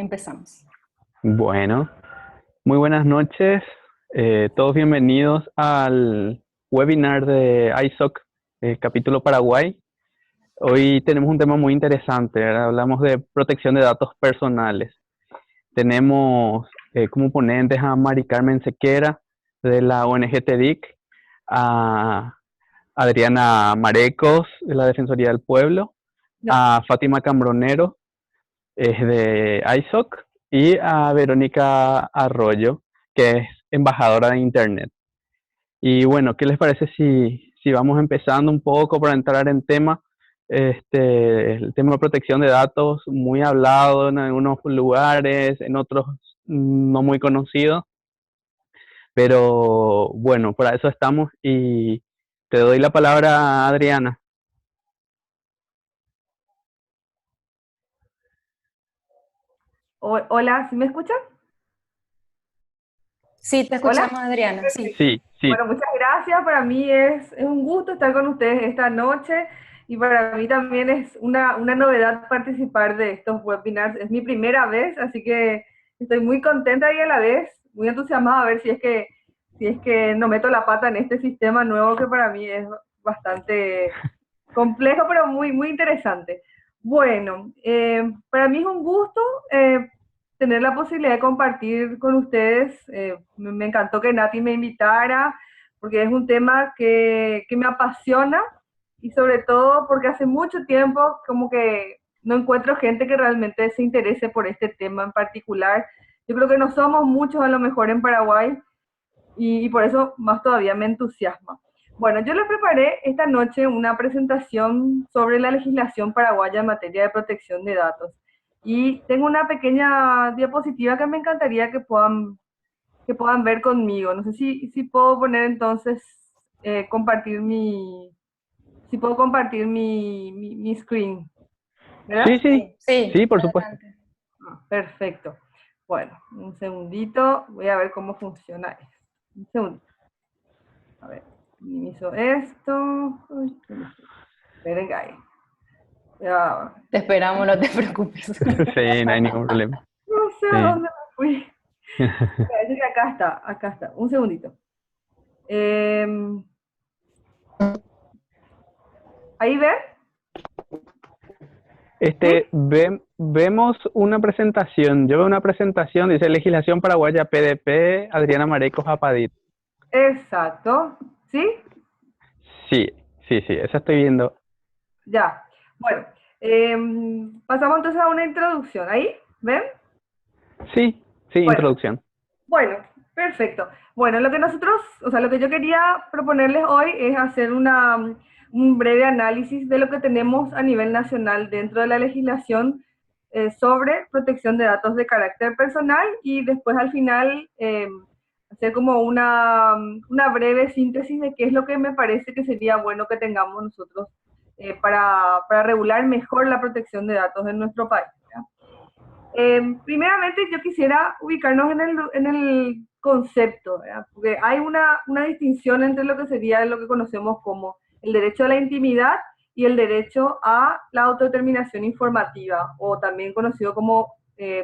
Empezamos. Bueno, muy buenas noches. Todos bienvenidos al webinar de ISOC, capítulo Paraguay. Hoy tenemos un tema muy interesante, ¿verdad? Hablamos de protección de datos personales. Tenemos como ponentes a Mari Carmen Sequera de la ONG TEDIC, a Adriana Marecos de la Defensoría del Pueblo, No. a Fátima Cambronero de ISOC y a Verónica Arroyo, que es embajadora de Internet. Y bueno, ¿qué les parece si vamos empezando un poco para entrar en tema? El tema de protección de datos, muy hablado en algunos lugares, en otros no muy conocido, pero bueno, para eso estamos y te doy la palabra, Adriana. Hola, ¿sí me escuchan? Sí, te Hola. escuchamos, Adriana. Sí. Perfecto. Sí, sí, Bueno, muchas gracias. Para mí es un gusto estar con ustedes esta noche y para mí también es una novedad participar de estos webinars. Es mi primera vez, así que estoy muy contenta y a la vez muy entusiasmada a ver si es que no meto la pata en este sistema nuevo que para mí es bastante complejo, pero muy interesante. Bueno, para mí es un gusto tener la posibilidad de compartir con ustedes. Me encantó que Nati me invitara, porque es un tema que me apasiona y sobre todo porque hace mucho tiempo como que no encuentro gente que realmente se interese por este tema en particular. Yo creo que no somos muchos a lo mejor en Paraguay y por eso más todavía me entusiasma. Bueno, yo les preparé esta noche una presentación sobre la legislación paraguaya en materia de protección de datos. Y tengo una pequeña diapositiva que me encantaría que puedan ver conmigo. No sé si puedo poner entonces, compartir si puedo compartir mi screen, ¿verdad? sí, sí, Sí, sí, por supuesto. adelante. Perfecto. Bueno, un segundito, voy a ver cómo funciona esto. Un segundito. A ver, minimizo esto. Uy, ¿dónde estoy? Esperen ahí. Ya, Te esperamos, no te preocupes. Sí, no hay ningún problema. no sé a Sí. dónde me fui. Parece que acá está. Un segundito. Em, ¿Ahí ven? ¿Sí? Vemos una presentación. Yo veo una presentación, dice Legislación Paraguaya PDP, Adriana Marecos Apadit. Exacto. ¿Sí? Sí, sí, sí, esa estoy viendo. Ya. Bueno, pasamos entonces a una introducción. ¿Ahí? ¿Ven? Sí, sí, Bueno, introducción. Bueno, perfecto. Bueno, lo que nosotros, o sea, lo que yo quería proponerles hoy es hacer un breve análisis de lo que tenemos a nivel nacional dentro de la legislación sobre protección de datos de carácter personal y después al final hacer como una breve síntesis de qué es lo que me parece que sería bueno que tengamos nosotros para regular mejor la protección de datos en nuestro país. ¿Ya? Primeramente, yo quisiera ubicarnos en el concepto, ¿verdad? Porque hay una distinción entre lo que sería lo que conocemos como el derecho a la intimidad y el derecho a la autodeterminación informativa, o también conocido como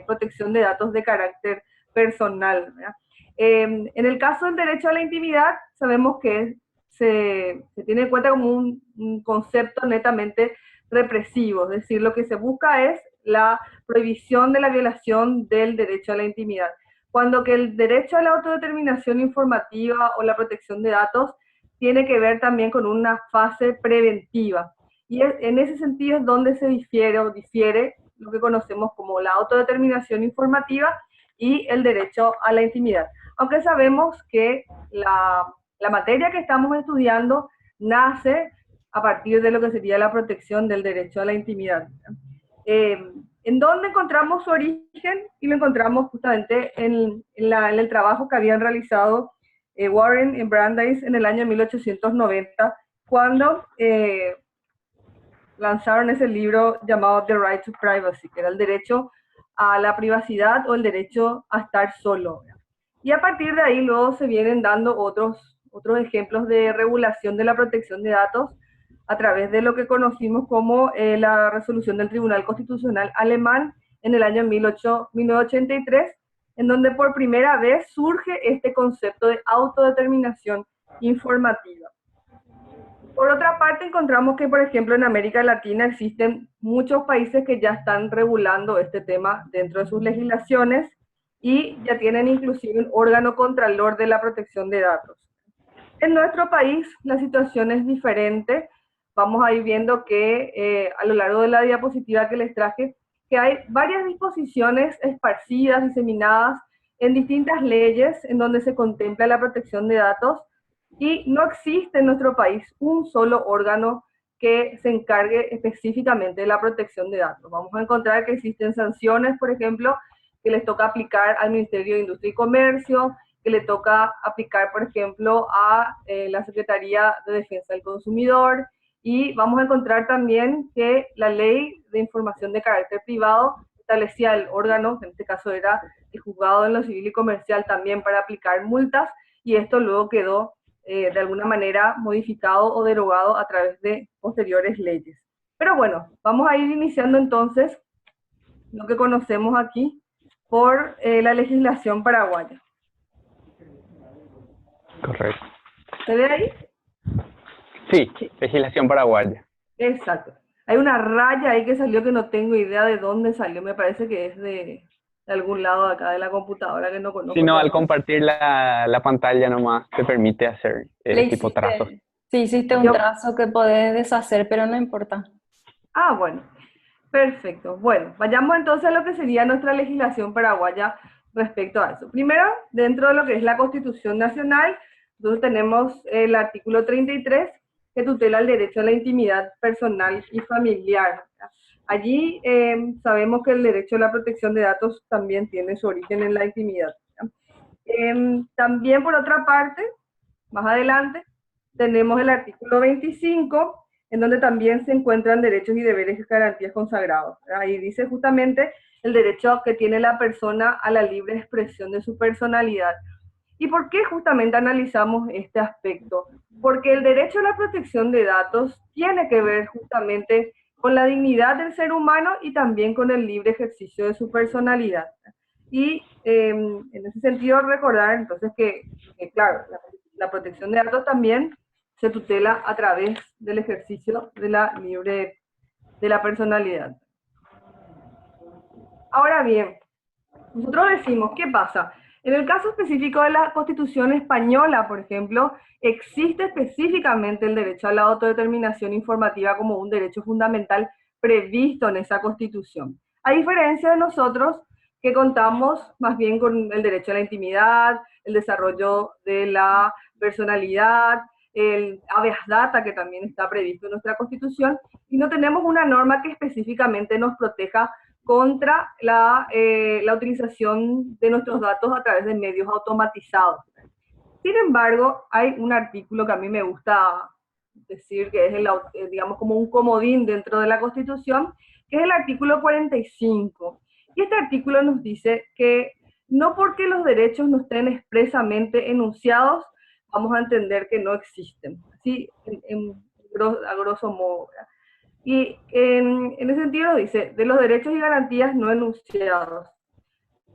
protección de datos de carácter personal, ¿verdad? En el caso del derecho a la intimidad, sabemos que se tiene en cuenta como un concepto netamente represivo, es decir, lo que se busca es la prohibición de la violación del derecho a la intimidad. Cuando que el derecho a la autodeterminación informativa o la protección de datos tiene que ver también con una fase preventiva. Y en ese sentido es donde se difiere lo que conocemos como la autodeterminación informativa y el derecho a la intimidad. Aunque sabemos que la materia que estamos estudiando nace a partir de lo que sería la protección del derecho a la intimidad. En donde encontramos su origen y lo encontramos justamente en el trabajo que habían realizado Warren y Brandeis en el año 1890, cuando lanzaron ese libro llamado The Right to Privacy, que era el derecho a la privacidad o el derecho a estar solo. Y a partir de ahí luego se vienen dando otros ejemplos de regulación de la protección de datos a través de lo que conocimos como la resolución del Tribunal Constitucional alemán en el año 1983, en donde por primera vez surge este concepto de autodeterminación informativa. Por otra parte, encontramos que, por ejemplo, en América Latina existen muchos países que ya están regulando este tema dentro de sus legislaciones y ya tienen inclusive un órgano contralor de la protección de datos. En nuestro país la situación es diferente. Vamos a ir viendo que a lo largo de la diapositiva que les traje, que hay varias disposiciones esparcidas, diseminadas en distintas leyes en donde se contempla la protección de datos, y no existe en nuestro país un solo órgano que se encargue específicamente de la protección de datos. Vamos a encontrar que existen sanciones, por ejemplo, que les toca aplicar al Ministerio de Industria y Comercio, que le toca aplicar, por ejemplo, a la Secretaría de Defensa del Consumidor, y vamos a encontrar también que la Ley de Información de Carácter Privado establecía el órgano, que en este caso era el Juzgado en lo Civil y Comercial, también para aplicar multas, y esto luego quedó de alguna manera modificado o derogado a través de posteriores leyes. Pero bueno, vamos a ir iniciando entonces lo que conocemos aquí por la legislación paraguaya. Correcto. ¿Se ve ahí? Sí, legislación paraguaya. Exacto. Hay una raya ahí que salió que no tengo idea de dónde salió, me parece que es de algún lado de acá de la computadora que no conozco. Si no, al compartir la pantalla nomás te permite hacer Le tipo trazos. Sí, hiciste un trazo que podés deshacer, pero no importa. Ah, bueno. Perfecto. Bueno, vayamos entonces a lo que sería nuestra legislación paraguaya respecto a eso. Primero, dentro de lo que es la Constitución Nacional, nosotros tenemos el artículo 33, que tutela el derecho a la intimidad personal y familiar. Allí sabemos que el derecho a la protección de datos también tiene su origen en la intimidad. También, por otra parte, más adelante, tenemos el artículo 25, en donde también se encuentran derechos y deberes y garantías consagrados. Ahí dice justamente el derecho que tiene la persona a la libre expresión de su personalidad. ¿Y por qué justamente analizamos este aspecto? Porque el derecho a la protección de datos tiene que ver justamente con la dignidad del ser humano y también con el libre ejercicio de su personalidad. Y en ese sentido recordar entonces que claro, la protección de datos también se tutela a través del ejercicio de la personalidad. Ahora bien, nosotros decimos, ¿qué pasa? En el caso específico de la Constitución española, por ejemplo, existe específicamente el derecho a la autodeterminación informativa como un derecho fundamental previsto en esa Constitución. A diferencia de nosotros, que contamos más bien con el derecho a la intimidad, el desarrollo de la personalidad, el habeas data, que también está previsto en nuestra Constitución, y no tenemos una norma que específicamente nos proteja contra la utilización de nuestros datos a través de medios automatizados. Sin embargo, hay un artículo que a mí me gusta decir que es digamos como un comodín dentro de la Constitución, que es el artículo 45. Y este artículo nos dice que no porque los derechos no estén expresamente enunciados, vamos a entender que no existen, ¿sí? A grosso modo. Y en ese sentido dice, de los derechos y garantías no enunciados.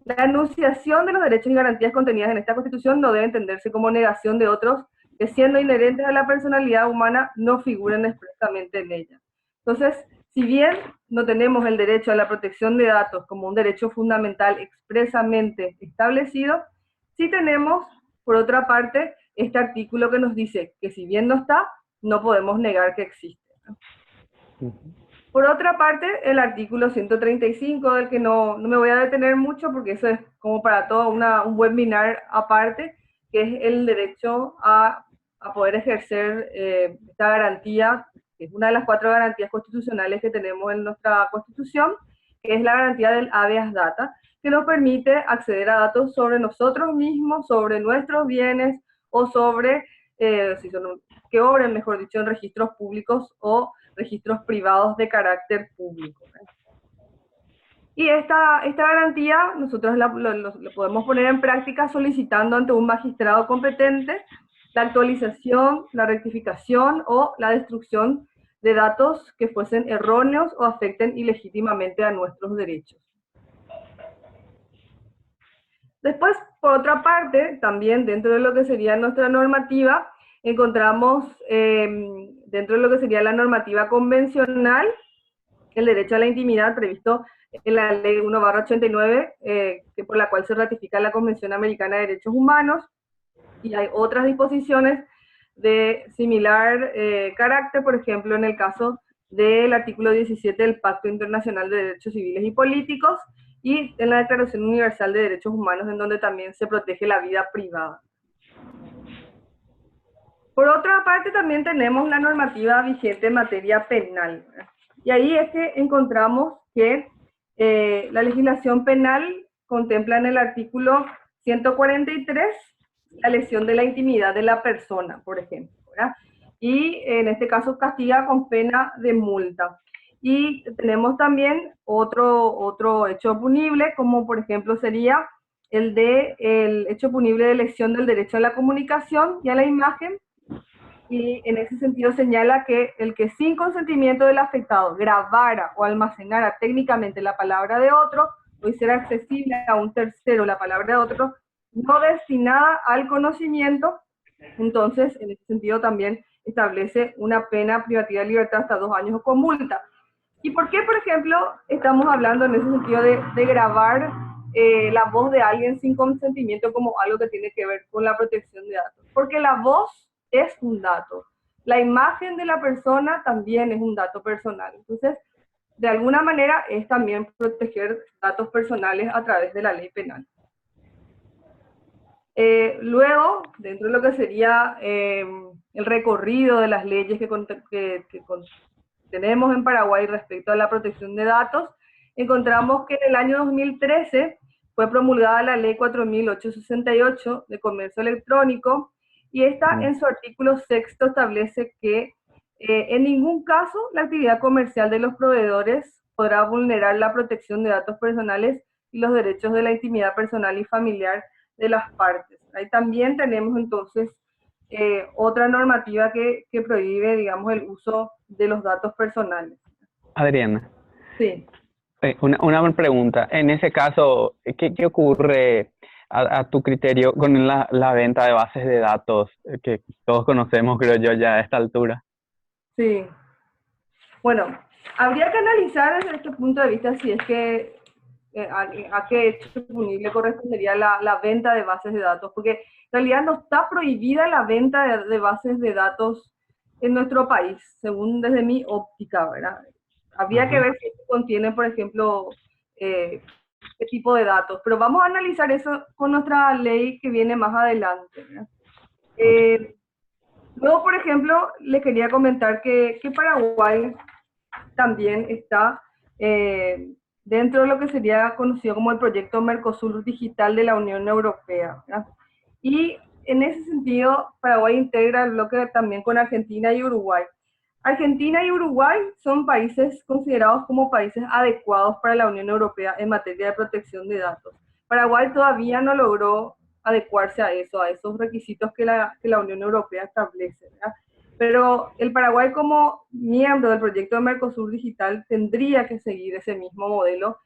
La enunciación de los derechos y garantías contenidas en esta Constitución no debe entenderse como negación de otros que, siendo inherentes a la personalidad humana, no figuren expresamente en ella. Entonces, si bien no tenemos el derecho a la protección de datos como un derecho fundamental expresamente establecido, sí tenemos, por otra parte, este artículo que nos dice que si bien no está, no podemos negar que existe. Por otra parte, el artículo 135, del que no me voy a detener mucho porque eso es como para todo un webinar aparte, que es el derecho a poder ejercer esta garantía, que es una de las 4 garantías constitucionales que tenemos en nuestra Constitución, que es la garantía del habeas data, que nos permite acceder a datos sobre nosotros mismos, sobre nuestros bienes o sobre, que obren, mejor dicho, en registros públicos o registros privados de carácter público. Y esta garantía nosotros lo podemos poner en práctica solicitando ante un magistrado competente la actualización, la rectificación o la destrucción de datos que fuesen erróneos o afecten ilegítimamente a nuestros derechos. Después, por otra parte, también dentro de lo que sería nuestra normativa, encontramos dentro de lo que sería la normativa convencional, el derecho a la intimidad previsto en la ley 1/89, que por la cual se ratifica la Convención Americana de Derechos Humanos, y hay otras disposiciones de similar carácter, por ejemplo, en el caso del artículo 17 del Pacto Internacional de Derechos Civiles y Políticos, y en la Declaración Universal de Derechos Humanos, en donde también se protege la vida privada. Por otra parte, también tenemos la normativa vigente en materia penal. Y ahí es que encontramos que la legislación penal contempla en el artículo 143 la lesión de la intimidad de la persona, por ejemplo, ¿verdad? Y en este caso castiga con pena de multa. Y tenemos también otro hecho punible, como por ejemplo sería el hecho punible de lesión del derecho a la comunicación y a la imagen, y en ese sentido señala que el que sin consentimiento del afectado grabara o almacenara técnicamente la palabra de otro, o hiciera accesible a un tercero la palabra de otro, no destinada al conocimiento, entonces en ese sentido también establece una pena privativa de libertad hasta 2 años o con multa. ¿Y por qué, por ejemplo, estamos hablando en ese sentido de grabar la voz de alguien sin consentimiento como algo que tiene que ver con la protección de datos? Porque la voz es un dato. La imagen de la persona también es un dato personal. Entonces, de alguna manera es también proteger datos personales a través de la ley penal. Luego, dentro de lo que sería el recorrido de las leyes que tenemos en Paraguay respecto a la protección de datos, encontramos que en el año 2013 fue promulgada la ley 4868 de comercio electrónico, y esta en su artículo 6 establece que en ningún caso la actividad comercial de los proveedores podrá vulnerar la protección de datos personales y los derechos de la intimidad personal y familiar de las partes. Ahí también tenemos entonces otra normativa que prohíbe, digamos, el uso de los datos personales. Adriana, Sí. una pregunta. En ese caso, ¿qué ocurre a tu criterio con la venta de bases de datos que todos conocemos, creo yo, ya a esta altura? Sí. Bueno, habría que analizar desde este punto de vista si es que a qué hecho punible correspondería la venta de bases de datos, porque en realidad no está prohibida la venta de bases de datos en nuestro país, según desde mi óptica, ¿verdad? Habría que ver si contiene, por ejemplo, qué tipo de datos, pero vamos a analizar eso con nuestra ley que viene más adelante, ¿verdad? Luego, por ejemplo, le quería comentar que Paraguay también está dentro de lo que sería conocido como el proyecto Mercosur Digital de la Unión Europea, ¿verdad? Y en ese sentido, Paraguay integra el bloque también con Argentina y Uruguay. Argentina y Uruguay son países considerados como países adecuados para la Unión Europea en materia de protección de datos. Paraguay todavía no logró adecuarse a eso, a esos requisitos que la Unión Europea establece, ¿verdad? Pero el Paraguay, como miembro del proyecto de Mercosur Digital, tendría que seguir ese mismo modelo,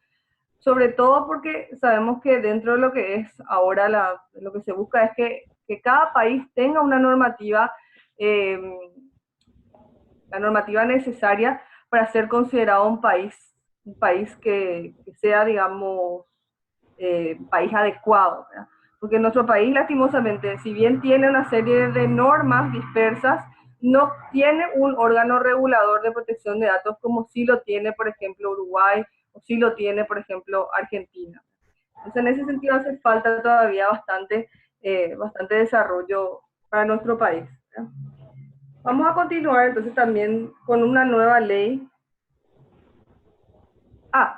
sobre todo porque sabemos que dentro de lo que es ahora lo que se busca es que cada país tenga una normativa, la normativa necesaria para ser considerado un país que sea, digamos, país adecuado, ¿verdad? Porque nuestro país, lastimosamente, si bien tiene una serie de normas dispersas, no tiene un órgano regulador de protección de datos como sí lo tiene, por ejemplo, Uruguay, o sí lo tiene, por ejemplo, Argentina. Entonces, en ese sentido hace falta todavía bastante desarrollo para nuestro país, ¿verdad? Vamos a continuar entonces también con una nueva ley.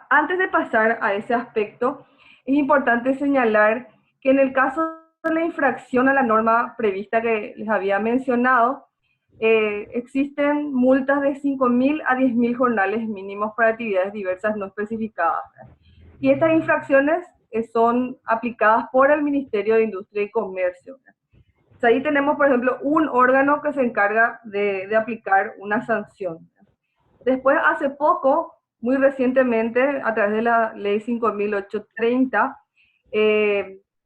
Antes de pasar a ese aspecto, es importante señalar que en el caso de la infracción a la norma prevista que les había mencionado, existen multas de 5.000 a 10.000 jornales mínimos para actividades diversas no especificadas. Y estas infracciones son aplicadas por el Ministerio de Industria y Comercio. Entonces, ahí tenemos, por ejemplo, un órgano que se encarga de aplicar una sanción. Después, hace poco, muy recientemente, a través de la ley 5.830,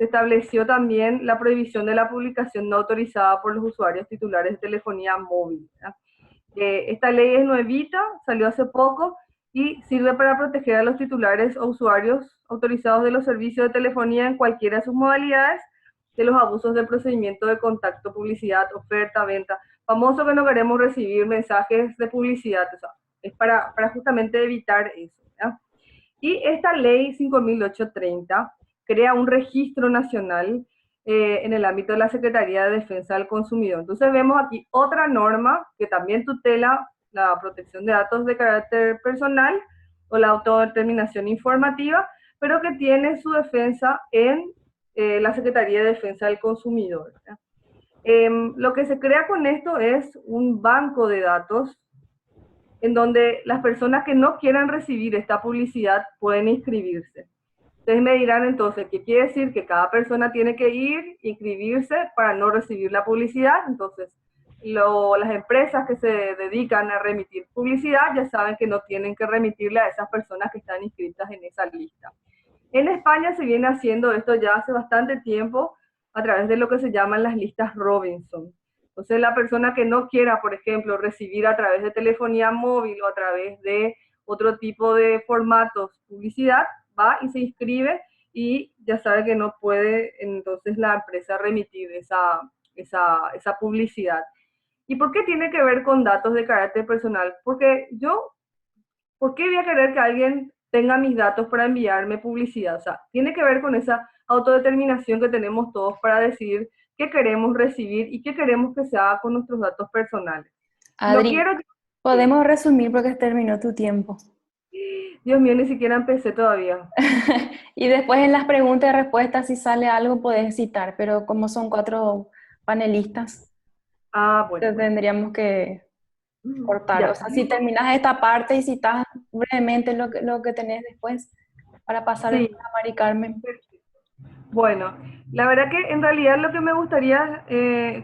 se estableció también la prohibición de la publicación no autorizada por los usuarios titulares de telefonía móvil, ¿verdad? Esta ley es nuevita, salió hace poco y sirve para proteger a los titulares o usuarios autorizados de los servicios de telefonía en cualquiera de sus modalidades de los abusos del procedimiento de contacto, publicidad, oferta, venta. Famoso que no queremos recibir mensajes de publicidad, o sea, es para justamente evitar eso, ¿verdad? Y esta ley 5830 crea un registro nacional en el ámbito de la Secretaría de Defensa del Consumidor. Entonces vemos aquí otra norma que también tutela la protección de datos de carácter personal o la autodeterminación informativa, pero que tiene su defensa en la Secretaría de Defensa del Consumidor. Lo que se crea con esto es un banco de datos en donde las personas que no quieran recibir esta publicidad pueden inscribirse. Ustedes me dirán entonces, ¿qué quiere decir? Que cada persona tiene que ir, inscribirse para no recibir la publicidad. Entonces, las empresas que se dedican a remitir publicidad ya saben que no tienen que remitirle a esas personas que están inscritas en esa lista. En España se viene haciendo esto ya hace bastante tiempo a través de lo que se llaman las listas Robinson. Entonces, la persona que no quiera, por ejemplo, recibir a través de telefonía móvil o a través de otro tipo de formatos publicidad, va y se inscribe y ya sabe que no puede entonces la empresa remitir esa publicidad. ¿Y por qué tiene que ver con datos de carácter personal? Porque ¿por qué voy a querer que alguien tenga mis datos para enviarme publicidad? O sea, tiene que ver con esa autodeterminación que tenemos todos para decidir qué queremos recibir y qué queremos que se haga con nuestros datos personales. Adri, podemos resumir porque terminó tu tiempo. Dios mío, ni siquiera empecé todavía. Y después en las preguntas y respuestas, si sale algo, puedes citar, pero como son 4 panelistas, Bueno. tendríamos que cortar. Ya. O sea, si terminas esta parte y citas brevemente lo que tenés después para pasar Sí. a Mari Carmen. Bueno, la verdad que en realidad lo que me gustaría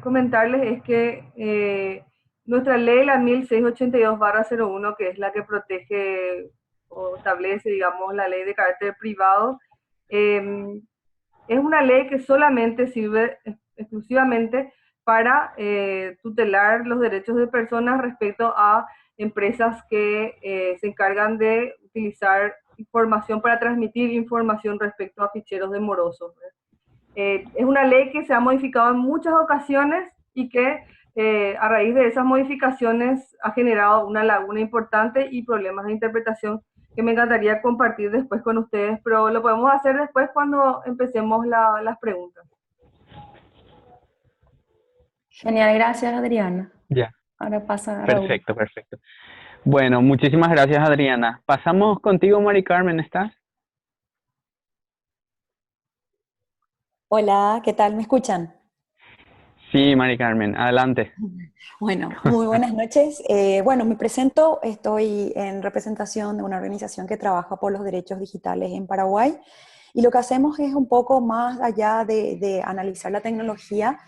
comentarles es que nuestra ley, la 1682/01, que es la que protege o establece, digamos, la ley de carácter privado, es una ley que solamente sirve exclusivamente para tutelar los derechos de personas respecto a empresas que se encargan de utilizar información para transmitir información respecto a ficheros de morosos. Es una ley que se ha modificado en muchas ocasiones y que a raíz de esas modificaciones ha generado una laguna importante y problemas de interpretación que me encantaría compartir después con ustedes, pero lo podemos hacer después cuando empecemos las preguntas. Genial, gracias Adriana. Ya. Ahora pasa a Raúl. Perfecto, perfecto. Bueno, muchísimas gracias Adriana. Pasamos contigo, Mari Carmen, ¿estás? Hola, ¿qué tal? ¿Me escuchan? Sí, Mari Carmen, adelante. Bueno, muy buenas noches. Bueno, me presento, estoy en representación de una organización que trabaja por los derechos digitales en Paraguay y lo que hacemos es un poco más allá de analizar la tecnología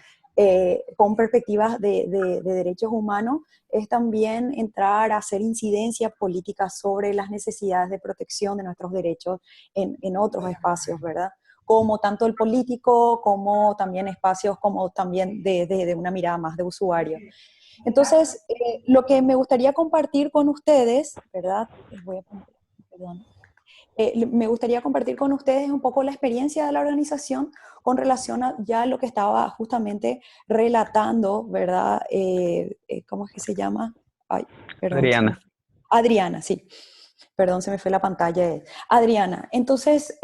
con perspectivas de derechos humanos, es también entrar a hacer incidencia política sobre las necesidades de protección de nuestros derechos en otros espacios, ¿verdad? Como tanto el político, como también espacios, como también de una mirada más de usuario. Entonces, lo que me gustaría compartir con ustedes, ¿verdad? Me gustaría compartir con ustedes un poco la experiencia de la organización con relación a ya lo que estaba justamente relatando, ¿verdad? ¿Cómo es que se llama? Ay, perdón. Adriana. Adriana, sí. Perdón, se me fue la pantalla. Adriana, entonces,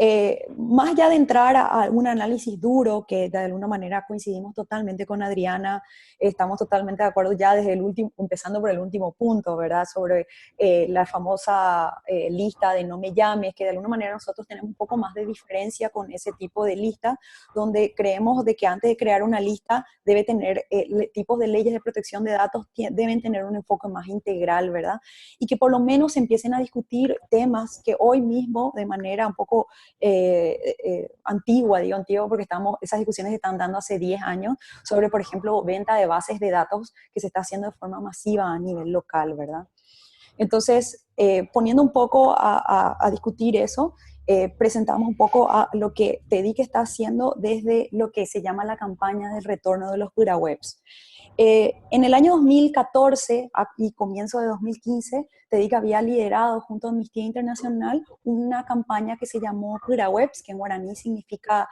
más allá de entrar a un análisis duro, que de alguna manera coincidimos totalmente con Adriana, estamos totalmente de acuerdo ya desde el último, empezando por el último punto, ¿verdad? Sobre la famosa lista de no me llames, que de alguna manera nosotros tenemos un poco más de diferencia con ese tipo de lista, donde creemos de que antes de crear una lista debe tener tipos de leyes de protección de datos, deben tener un enfoque más integral, ¿verdad? Y que por lo menos se empiecen a discutir temas que hoy mismo de manera un poco antigua, digo antigua porque esas discusiones se están dando hace 10 años sobre, por ejemplo, venta de bases de datos que se está haciendo de forma masiva a nivel local, ¿verdad? Entonces, poniendo un poco a discutir eso, presentamos un poco a lo que TEDIC está haciendo desde lo que se llama la campaña del retorno de los PuraWebs. En el año 2014 y comienzo de 2015, TEDIC había liderado junto a Amnistía Internacional una campaña que se llamó PuraWebs, que en guaraní significa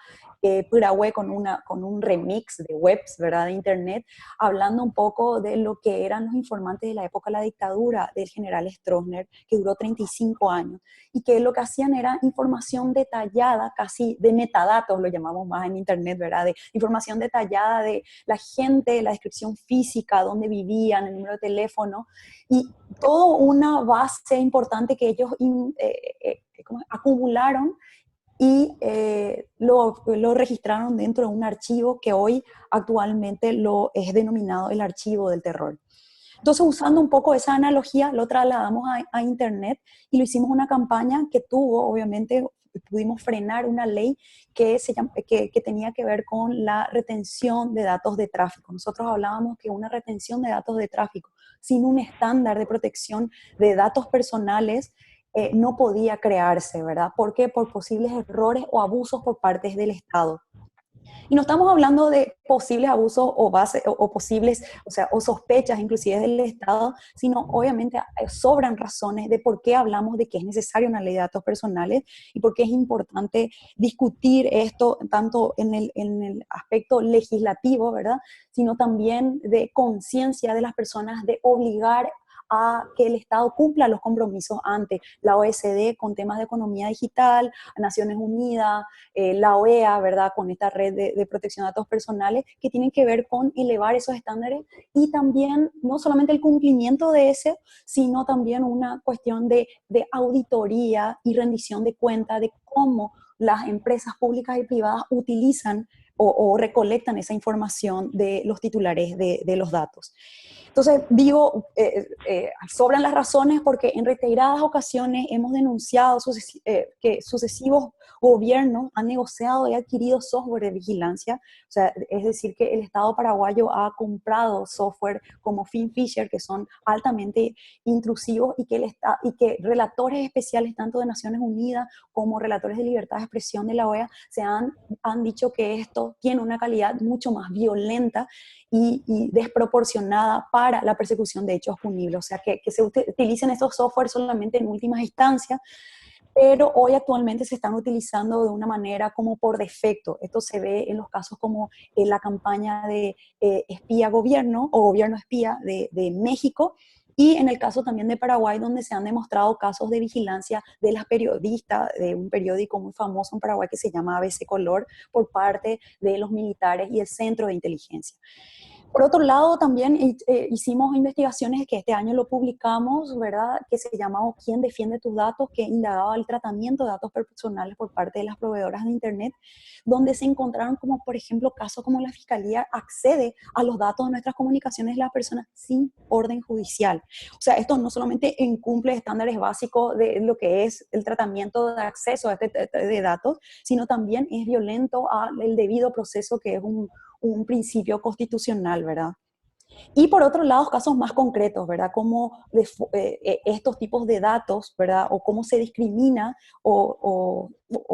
Purahue con un remix de webs, ¿verdad?, de internet, hablando un poco de lo que eran los informantes de la época de la dictadura del general Stroessner, que duró 35 años, y que lo que hacían era información detallada, casi de metadatos, lo llamamos más en internet, ¿verdad?, de información detallada de la gente, la descripción física, dónde vivían, el número de teléfono, y toda una base importante que ellos acumularon y lo registraron dentro de un archivo que hoy actualmente lo es denominado el archivo del terror. Entonces, usando un poco esa analogía, lo trasladamos a Internet y lo hicimos una campaña que tuvo, obviamente, pudimos frenar una ley que tenía que ver con la retención de datos de tráfico. Nosotros hablábamos que una retención de datos de tráfico sin un estándar de protección de datos personales no podía crearse, ¿verdad? ¿Por qué? Por posibles errores o abusos por parte del Estado. Y no estamos hablando de posibles abusos o posibles, o sea, o sospechas inclusive del Estado, sino obviamente sobran razones de por qué hablamos de que es necesaria una ley de datos personales y por qué es importante discutir esto tanto en el aspecto legislativo, ¿verdad?, sino también de conciencia de las personas de obligar a que el Estado cumpla los compromisos ante la OECD con temas de economía digital, Naciones Unidas, la OEA, ¿verdad?, con esta red de protección de datos personales, que tienen que ver con elevar esos estándares y también no solamente el cumplimiento de ese, sino también una cuestión de auditoría y rendición de cuenta de cómo las empresas públicas y privadas utilizan o recolectan esa información de los titulares de los datos. Entonces, digo, sobran las razones porque en reiteradas ocasiones hemos denunciado que sucesivos gobiernos han negociado y adquirido software de vigilancia, o sea, es decir, que el Estado paraguayo ha comprado software como FinFisher, que son altamente intrusivos y que relatores especiales tanto de Naciones Unidas como relatores de libertad de expresión de la OEA han dicho que esto tiene una calidad mucho más violenta y desproporcionada para la persecución de hechos punibles. O sea, que se utilicen estos software solamente en últimas instancias, pero hoy actualmente se están utilizando de una manera como por defecto. Esto se ve en los casos como en la campaña de espía gobierno o gobierno espía de México, y en el caso también de Paraguay, donde se han demostrado casos de vigilancia de las periodistas de un periódico muy famoso en Paraguay que se llama ABC Color por parte de los militares y el Centro de Inteligencia. Por otro lado, también hicimos investigaciones que este año lo publicamos, ¿verdad?, que se llamaba ¿Quién defiende tus datos?, que indagaba el tratamiento de datos personales por parte de las proveedoras de Internet, donde se encontraron como, por ejemplo, casos como la Fiscalía accede a los datos de nuestras comunicaciones de las personas sin orden judicial. O sea, esto no solamente incumple estándares básicos de lo que es el tratamiento de acceso a de datos, sino también es violento al debido proceso, que es un principio constitucional, ¿verdad? Y por otro lado, casos más concretos, ¿verdad? Como estos tipos de datos, ¿verdad? O cómo se discrimina o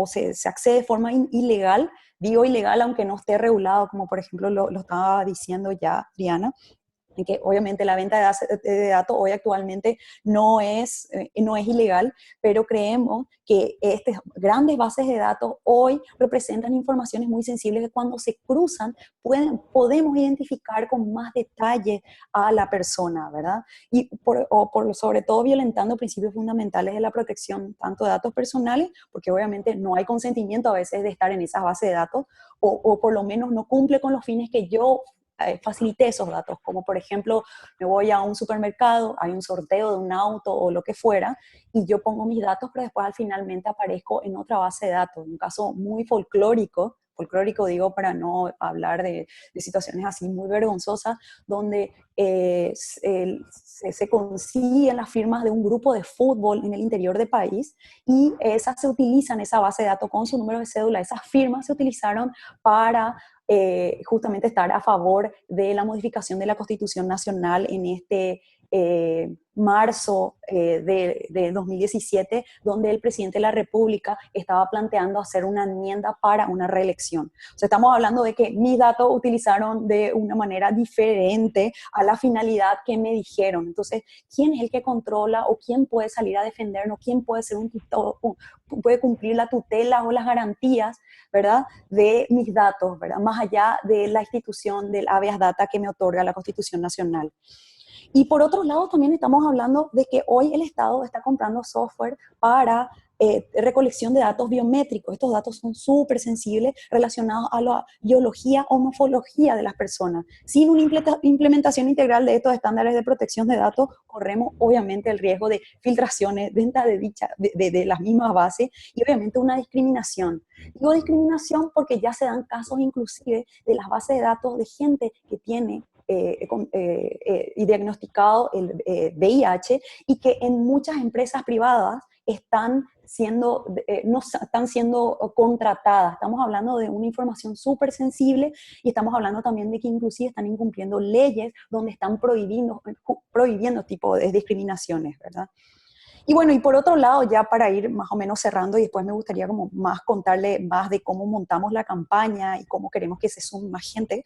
se accede de forma ilegal, digo ilegal aunque no esté regulado, como por ejemplo lo estaba diciendo ya Diana, en que obviamente la venta de datos hoy actualmente no es ilegal, pero creemos que estas grandes bases de datos hoy representan informaciones muy sensibles que cuando se cruzan podemos identificar con más detalle a la persona, ¿verdad? Y sobre todo violentando principios fundamentales de la protección tanto de datos personales, porque obviamente no hay consentimiento a veces de estar en esas bases de datos, o por lo menos no cumple con los fines que yo facilité esos datos, como por ejemplo, me voy a un supermercado, hay un sorteo de un auto o lo que fuera, y yo pongo mis datos, pero después finalmente aparezco en otra base de datos. Un caso muy folclórico digo para no hablar de situaciones así muy vergonzosas, donde se consiguen las firmas de un grupo de fútbol en el interior del país y esas se utilizan, esa base de datos con su número de cédula, esas firmas se utilizaron para justamente estar a favor de la modificación de la Constitución Nacional en marzo de 2017, donde el presidente de la República estaba planteando hacer una enmienda para una reelección. O sea, estamos hablando de que mis datos utilizaron de una manera diferente a la finalidad que me dijeron. Entonces, ¿quién es el que controla o quién puede salir a defendernos? ¿Quién puede ser puede cumplir la tutela o las garantías, ¿verdad?, de mis datos, ¿verdad?, más allá de la institución del habeas data que me otorga la Constitución Nacional. Y por otro lado, también estamos hablando de que hoy el Estado está comprando software para recolección de datos biométricos. Estos datos son súper sensibles relacionados a la biología o morfología de las personas. Sin una implementación integral de estos estándares de protección de datos, corremos obviamente el riesgo de filtraciones, venta de las mismas bases y obviamente una discriminación. Digo discriminación porque ya se dan casos inclusive de las bases de datos de gente que tiene y diagnosticado el VIH y que en muchas empresas privadas no están siendo contratadas. Estamos hablando de una información súper sensible y estamos hablando también de que inclusive están incumpliendo leyes donde están prohibiendo tipo de discriminaciones, ¿verdad? Y bueno, y por otro lado, ya para ir más o menos cerrando, y después me gustaría como más contarle más de cómo montamos la campaña y cómo queremos que se sume más gente,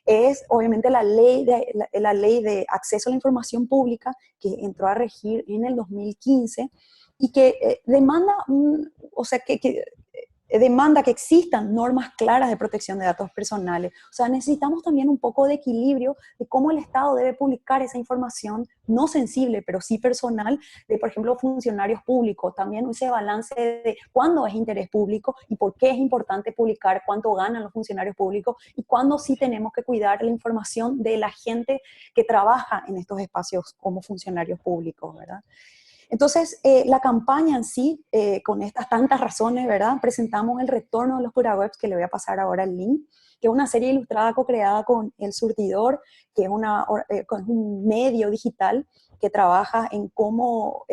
es obviamente la ley de acceso a la información pública que entró a regir en el 2015 y que demanda, o sea, que demanda que existan normas claras de protección de datos personales. O sea, necesitamos también un poco de equilibrio de cómo el Estado debe publicar esa información no sensible, pero sí personal, de, por ejemplo, funcionarios públicos. También ese balance de cuándo es interés público y por qué es importante publicar cuánto ganan los funcionarios públicos y cuándo sí tenemos que cuidar la información de la gente que trabaja en estos espacios como funcionarios públicos, ¿verdad? Entonces, la campaña en sí, con estas tantas razones, ¿verdad? Presentamos el retorno de los Pura-Webs, que le voy a pasar ahora el link, que es una serie ilustrada co-creada con El Surtidor, que es un medio digital que trabaja en cómo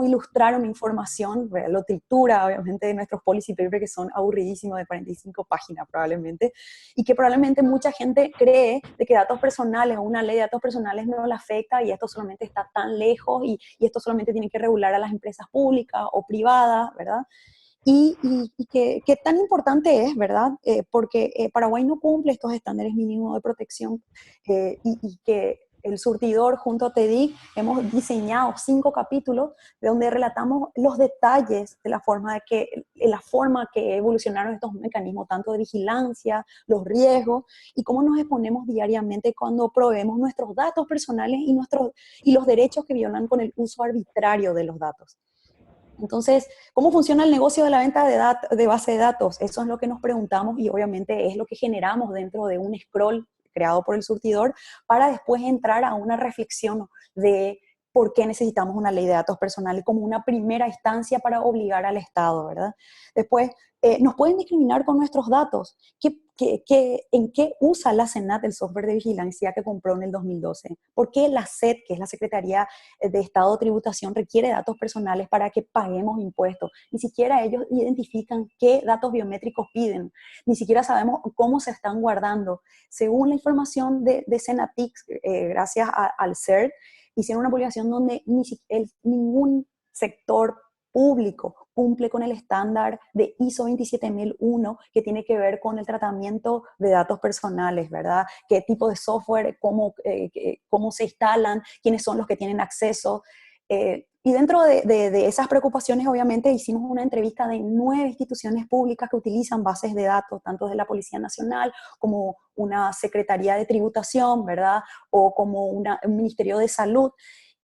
ilustrar una información, ¿verdad? Lo tritura, obviamente, de nuestros policy papers, que son aburridísimos, de 45 páginas probablemente, y que probablemente mucha gente cree de que datos personales o una ley de datos personales no la afecta y esto solamente está tan lejos y esto solamente tiene que regular a las empresas públicas o privadas, ¿verdad? Y que tan importante es, ¿verdad? Porque Paraguay no cumple estos estándares mínimos de protección y que El Surtidor junto a TEDIC hemos diseñado 5 capítulos de donde relatamos los detalles de la forma que evolucionaron estos mecanismos, tanto de vigilancia, los riesgos y cómo nos exponemos diariamente cuando proveemos nuestros datos personales y los derechos que violan con el uso arbitrario de los datos. Entonces, ¿cómo funciona el negocio de la venta de base de datos? Eso es lo que nos preguntamos y obviamente es lo que generamos dentro de un scroll creado por El Surtidor para después entrar a una reflexión de por qué necesitamos una ley de datos personales como una primera instancia para obligar al Estado, ¿verdad? Después, nos pueden discriminar con nuestros datos. ¿En qué usa la SENAT el software de vigilancia que compró en el 2012? ¿Por qué la SED, que es la Secretaría de Estado de Tributación, requiere datos personales para que paguemos impuestos? Ni siquiera ellos identifican qué datos biométricos piden. Ni siquiera sabemos cómo se están guardando. Según la información de Senatix, gracias al CERT, hicieron una publicación donde ningún sector público cumple con el estándar de ISO 27001 que tiene que ver con el tratamiento de datos personales, ¿verdad? ¿Qué tipo de software, cómo se instalan, quiénes son los que tienen acceso? Y dentro de esas preocupaciones, obviamente, hicimos una entrevista de 9 instituciones públicas que utilizan bases de datos, tanto de la Policía Nacional como una Secretaría de Tributación, ¿verdad? O como un Ministerio de Salud.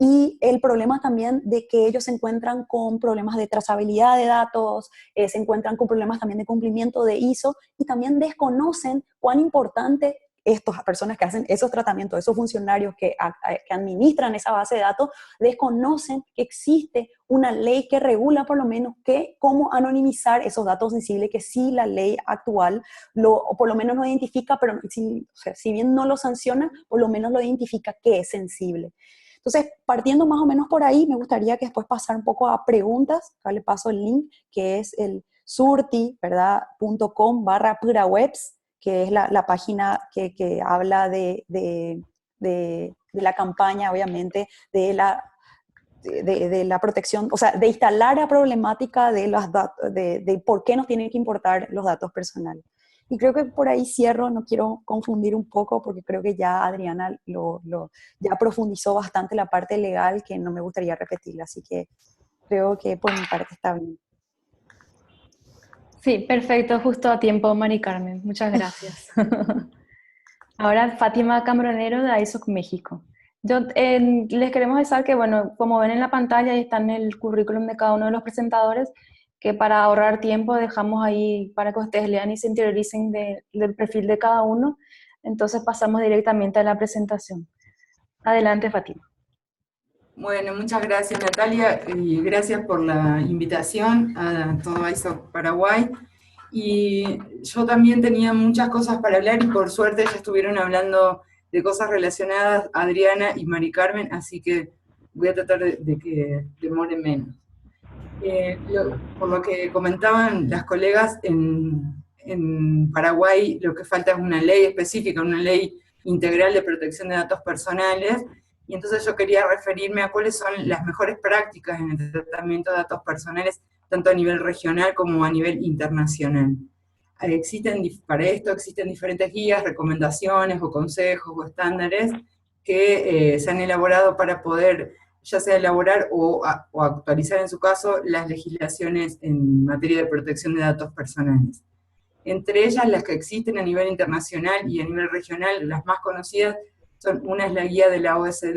Y el problema también de que ellos se encuentran con problemas de trazabilidad de datos, se encuentran con problemas también de cumplimiento de ISO y también desconocen cuán importante estas personas que hacen esos tratamientos, esos funcionarios que administran esa base de datos, desconocen que existe una ley que regula por lo menos cómo anonimizar esos datos sensibles, que sí la ley actual por lo menos lo identifica, pero si bien no lo sanciona, por lo menos lo identifica que es sensible. Entonces, partiendo más o menos por ahí, me gustaría que después pasar un poco a preguntas. Acá le paso el link, que es el surti, ¿verdad? .com/purawebs, que es la página que habla de de la campaña, obviamente, de la protección, o sea, de instalar la problemática de por qué nos tienen que importar los datos personales. Y creo que por ahí cierro, no quiero confundir un poco, porque creo que ya Adriana ya profundizó bastante la parte legal, que no me gustaría repetirla, así que creo que por mi parte está bien. Sí, perfecto, justo a tiempo, Mari Carmen. Muchas gracias. Ahora Fátima Cambronero de ISOC México. Les queremos decir que, bueno, como ven en la pantalla, ahí está en el currículum de cada uno de los presentadores, que para ahorrar tiempo dejamos ahí para que ustedes lean y se interioricen del perfil de cada uno. Entonces pasamos directamente a la presentación. Adelante, Fátima. Bueno, muchas gracias, Natalia, y gracias por la invitación a todo ISOC Paraguay. Y yo también tenía muchas cosas para hablar, y por suerte ya estuvieron hablando de cosas relacionadas Adriana y Mari Carmen, así que voy a tratar de que demore menos. Por lo que comentaban las colegas, en Paraguay lo que falta es una ley específica, una ley integral de protección de datos personales, y entonces yo quería referirme a cuáles son las mejores prácticas en el tratamiento de datos personales, tanto a nivel regional como a nivel internacional. Para esto existen diferentes guías, recomendaciones o consejos o estándares que se han elaborado para poder ya sea elaborar o actualizar en su caso las legislaciones en materia de protección de datos personales. Entre ellas, las que existen a nivel internacional y a nivel regional, las más conocidas son: una es la guía de la OSD,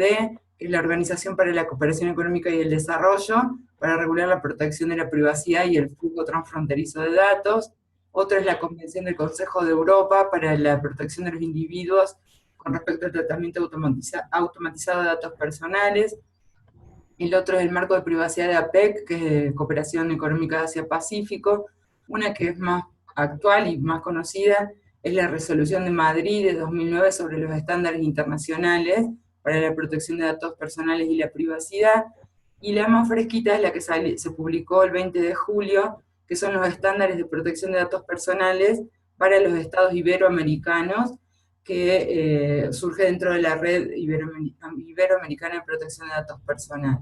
que es la Organización para la Cooperación Económica y el Desarrollo, para regular la protección de la privacidad y el flujo transfronterizo de datos. Otra es la Convención del Consejo de Europa para la protección de los individuos con respecto al tratamiento automatizado de datos personales. El otro es el marco de privacidad de APEC, que es Cooperación Económica de Asia-Pacífico. Una que es más actual y más conocida es la Resolución de Madrid de 2009 sobre los estándares internacionales para la protección de datos personales y la privacidad. Y la más fresquita es la que se publicó el 20 de julio, que son los estándares de protección de datos personales para los estados iberoamericanos, que surge dentro de la red iberoamericana de protección de datos personales.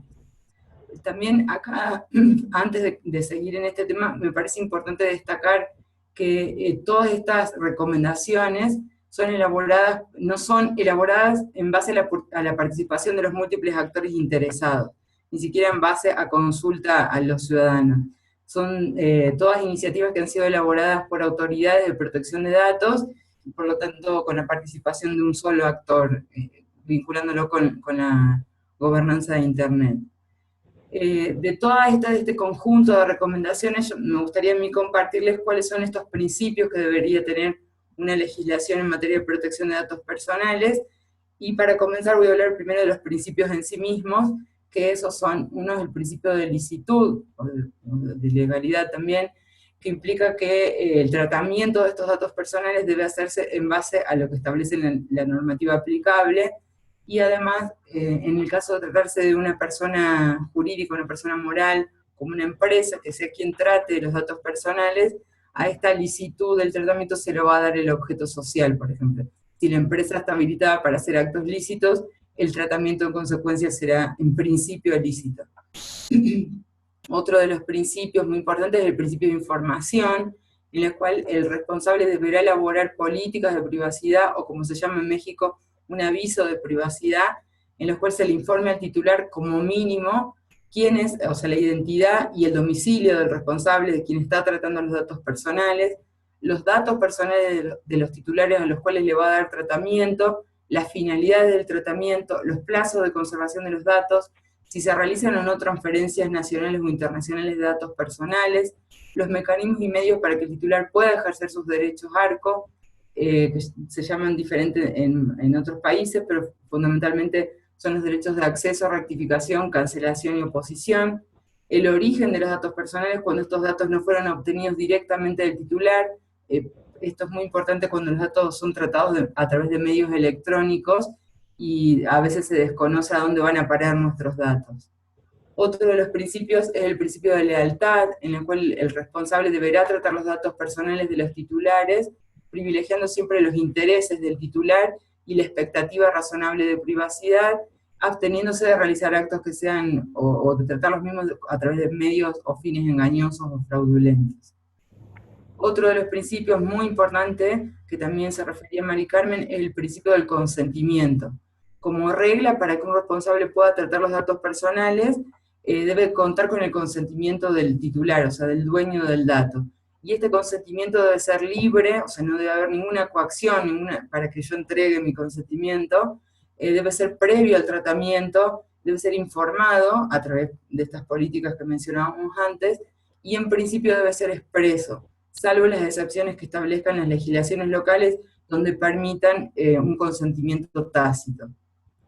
También acá, antes de seguir en este tema, me parece importante destacar que todas estas recomendaciones no son elaboradas en base a la participación de los múltiples actores interesados, ni siquiera en base a consulta a los ciudadanos. Son todas iniciativas que han sido elaboradas por autoridades de protección de datos, y por lo tanto con la participación de un solo actor, vinculándolo con la gobernanza de Internet. De este conjunto de recomendaciones, me gustaría a mí compartirles cuáles son estos principios que debería tener una legislación en materia de protección de datos personales. Y para comenzar voy a hablar primero de los principios en sí mismos, que esos son: uno es el principio de licitud, o de legalidad también, que implica que el tratamiento de estos datos personales debe hacerse en base a lo que establece la normativa aplicable. Y además, en el caso de tratarse de una persona jurídica, una persona moral, como una empresa, que sea quien trate los datos personales, a esta licitud del tratamiento se lo va a dar el objeto social, por ejemplo. Si la empresa está habilitada para hacer actos lícitos, el tratamiento en consecuencia será en principio lícito. Otro de los principios muy importantes es el principio de información, en el cual el responsable deberá elaborar políticas de privacidad, o como se llama en México, un aviso de privacidad, en los cuales se le informe al titular como mínimo quién es, o sea, la identidad y el domicilio del responsable, de quien está tratando los datos personales, los datos personales de los titulares a los cuales le va a dar tratamiento, las finalidades del tratamiento, los plazos de conservación de los datos, si se realizan o no transferencias nacionales o internacionales de datos personales, los mecanismos y medios para que el titular pueda ejercer sus derechos ARCO, que se llaman diferentes en otros países, pero fundamentalmente son los derechos de acceso, rectificación, cancelación y oposición, el origen de los datos personales cuando estos datos no fueron obtenidos directamente del titular. Esto es muy importante cuando los datos son tratados a través de medios electrónicos, y a veces se desconoce a dónde van a parar nuestros datos. Otro de los principios es el principio de lealtad, en el cual el responsable deberá tratar los datos personales de los titulares, privilegiando siempre los intereses del titular y la expectativa razonable de privacidad, absteniéndose de realizar actos que sean, o de tratar los mismos a través de medios o fines engañosos o fraudulentos. Otro de los principios muy importantes, que también se refería a Mari Carmen, es el principio del consentimiento. Como regla, para que un responsable pueda tratar los datos personales, debe contar con el consentimiento del titular, o sea, del dueño del dato. Y este consentimiento debe ser libre, o sea, no debe haber ninguna coacción para que yo entregue mi consentimiento, debe ser previo al tratamiento, debe ser informado a través de estas políticas que mencionábamos antes, y en principio debe ser expreso, salvo las excepciones que establezcan las legislaciones locales donde permitan un consentimiento tácito.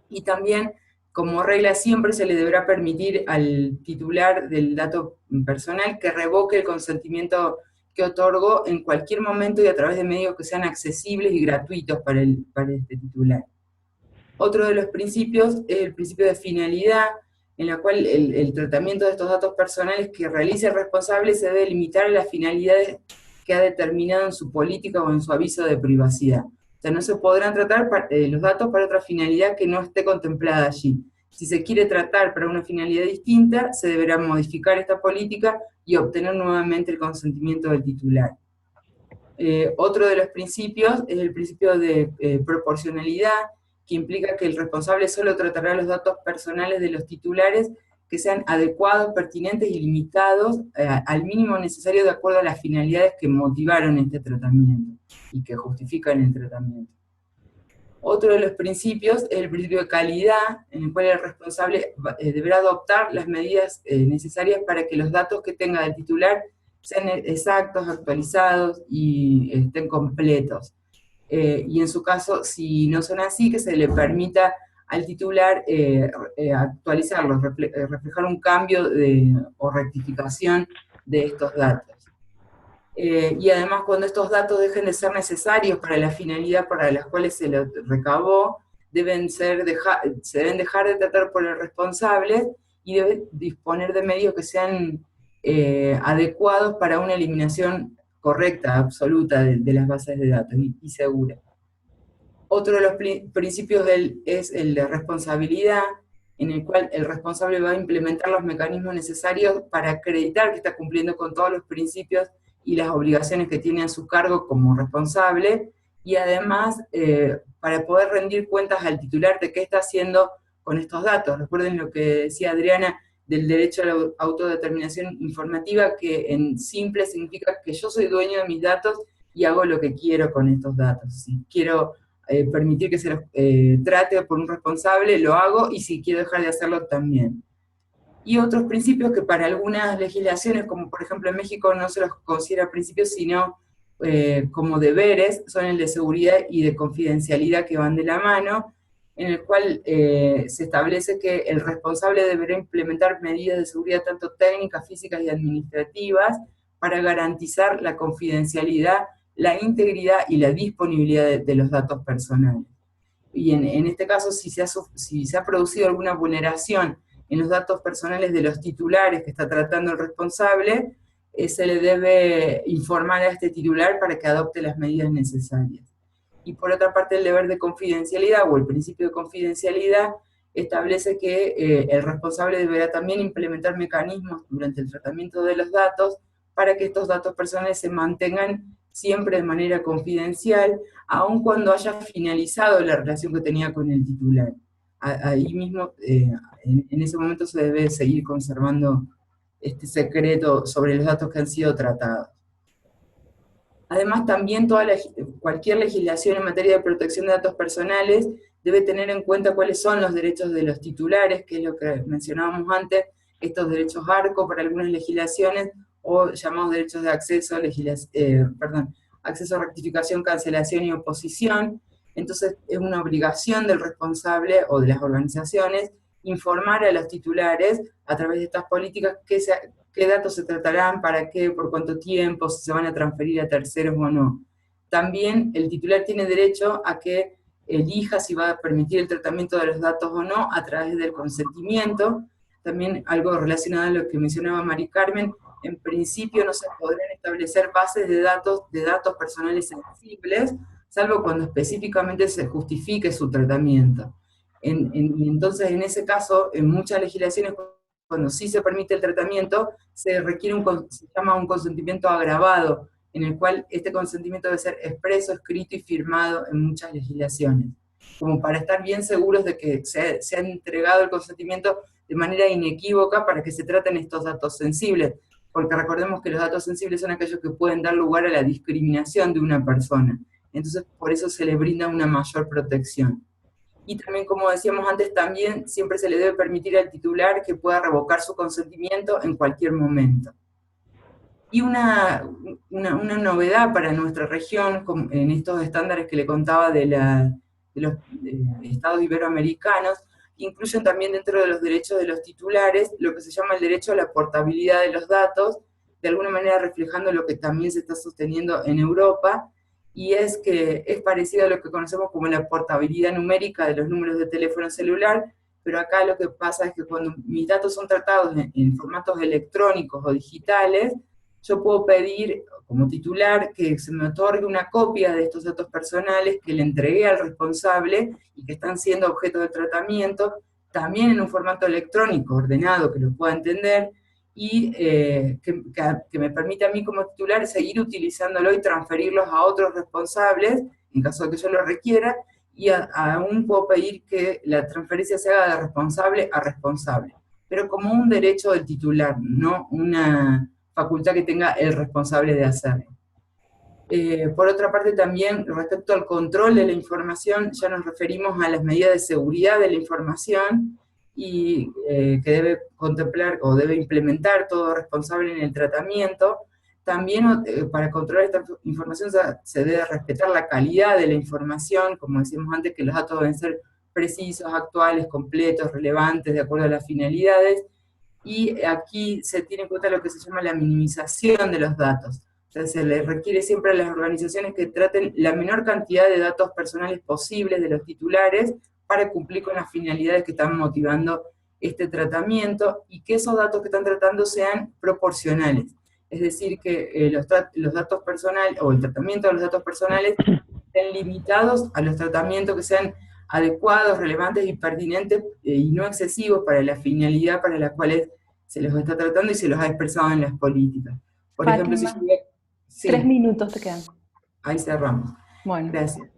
Y también, como regla, siempre se le deberá permitir al titular del dato personal que revoque el consentimiento que otorgó en cualquier momento y a través de medios que sean accesibles y gratuitos para este titular. Otro de los principios es el principio de finalidad, en la cual el tratamiento de estos datos personales que realice el responsable se debe limitar a las finalidades que ha determinado en su política o en su aviso de privacidad. O sea, no se podrán tratar los datos para otra finalidad que no esté contemplada allí. Si se quiere tratar para una finalidad distinta, se deberá modificar esta política y obtener nuevamente el consentimiento del titular. Otro de los principios es el principio de proporcionalidad, que implica que el responsable solo tratará los datos personales de los titulares que sean adecuados, pertinentes y limitados al mínimo necesario de acuerdo a las finalidades que motivaron este tratamiento y que justifican el tratamiento. Otro de los principios es el principio de calidad, en el cual el responsable deberá adoptar las medidas necesarias para que los datos que tenga del titular sean exactos, actualizados y estén completos. Y en su caso, si no son así, que se le permita al titular actualizarlos, reflejar un cambio o rectificación de estos datos. Y además, cuando estos datos dejen de ser necesarios para la finalidad para las cuales se los recabó, se deben dejar de tratar por el responsable y debe disponer de medios que sean adecuados para una eliminación correcta, absoluta de las bases de datos y segura. Otro de los principios es el de responsabilidad, en el cual el responsable va a implementar los mecanismos necesarios para acreditar que está cumpliendo con todos los principios y las obligaciones que tiene a su cargo como responsable, y además para poder rendir cuentas al titular de qué está haciendo con estos datos. Recuerden lo que decía Adriana del derecho a la autodeterminación informativa, que en simple significa que yo soy dueño de mis datos y hago lo que quiero con estos datos. Si quiero permitir que se los trate por un responsable, lo hago, y si quiero dejar de hacerlo, también. Y otros principios que para algunas legislaciones, como por ejemplo en México, no se los considera principios, sino como deberes, son el de seguridad y de confidencialidad, que van de la mano, en el cual se establece que el responsable deberá implementar medidas de seguridad tanto técnicas, físicas y administrativas para garantizar la confidencialidad, la integridad y la disponibilidad de los datos personales. Y en este caso, si se ha producido alguna vulneración en los datos personales de los titulares que está tratando el responsable, se le debe informar a este titular para que adopte las medidas necesarias. Y por otra parte, el deber de confidencialidad o el principio de confidencialidad establece que el responsable deberá también implementar mecanismos durante el tratamiento de los datos para que estos datos personales se mantengan siempre de manera confidencial, aun cuando haya finalizado la relación que tenía con el titular. Ahí mismo, en ese momento se debe seguir conservando este secreto sobre los datos que han sido tratados. Además, también cualquier legislación en materia de protección de datos personales debe tener en cuenta cuáles son los derechos de los titulares, que es lo que mencionábamos antes, estos derechos ARCO para algunas legislaciones, o llamados derechos de acceso, acceso a rectificación, cancelación y oposición. Entonces es una obligación del responsable o de las organizaciones informar a los titulares a través de estas políticas qué datos se tratarán, para qué, por cuánto tiempo, si se van a transferir a terceros o no. También el titular tiene derecho a que elija si va a permitir el tratamiento de los datos o no a través del consentimiento. También algo relacionado a lo que mencionaba Mari Carmen, en principio no se podrán establecer bases de datos personales sensibles, o salvo cuando específicamente se justifique su tratamiento. Y entonces, en ese caso, en muchas legislaciones, cuando sí se permite el tratamiento, se requiere se llama un consentimiento agravado, en el cual este consentimiento debe ser expreso, escrito y firmado en muchas legislaciones, como para estar bien seguros de que se ha entregado el consentimiento de manera inequívoca para que se traten estos datos sensibles, porque recordemos que los datos sensibles son aquellos que pueden dar lugar a la discriminación de una persona. Entonces, por eso se le brinda una mayor protección. Y también, como decíamos antes, también siempre se le debe permitir al titular que pueda revocar su consentimiento en cualquier momento. Y una novedad para nuestra región, en estos estándares que le contaba de los estados iberoamericanos, incluyen también dentro de los derechos de los titulares lo que se llama el derecho a la portabilidad de los datos, de alguna manera reflejando lo que también se está sosteniendo en Europa, y es que es parecido a lo que conocemos como la portabilidad numérica de los números de teléfono celular, pero acá lo que pasa es que cuando mis datos son tratados en formatos electrónicos o digitales, yo puedo pedir como titular que se me otorgue una copia de estos datos personales que le entregué al responsable y que están siendo objeto de tratamiento, también en un formato electrónico ordenado que lo pueda entender, y que me permite a mí como titular seguir utilizándolo y transferirlos a otros responsables, en caso de que yo lo requiera, y aún puedo pedir que la transferencia se haga de responsable a responsable, pero como un derecho del titular, no una facultad que tenga el responsable de hacerlo. Por otra parte, también respecto al control de la información, ya nos referimos a las medidas de seguridad de la información, y que debe contemplar o debe implementar todo responsable en el tratamiento. También para controlar esta información se debe respetar la calidad de la información, como decíamos antes, que los datos deben ser precisos, actuales, completos, relevantes, de acuerdo a las finalidades, y aquí se tiene en cuenta lo que se llama la minimización de los datos. O sea, se le requiere siempre a las organizaciones que traten la menor cantidad de datos personales posibles de los titulares para cumplir con las finalidades que están motivando este tratamiento, y que esos datos que están tratando sean proporcionales. Es decir, que los datos personales, o el tratamiento de los datos personales, estén limitados a los tratamientos que sean adecuados, relevantes y pertinentes, y no excesivos para la finalidad para la cual se los está tratando y se los ha expresado en las políticas. Por ejemplo, si Fátima, yo... 3 Sí, minutos te quedan. ahí cerramos. Bueno. Gracias.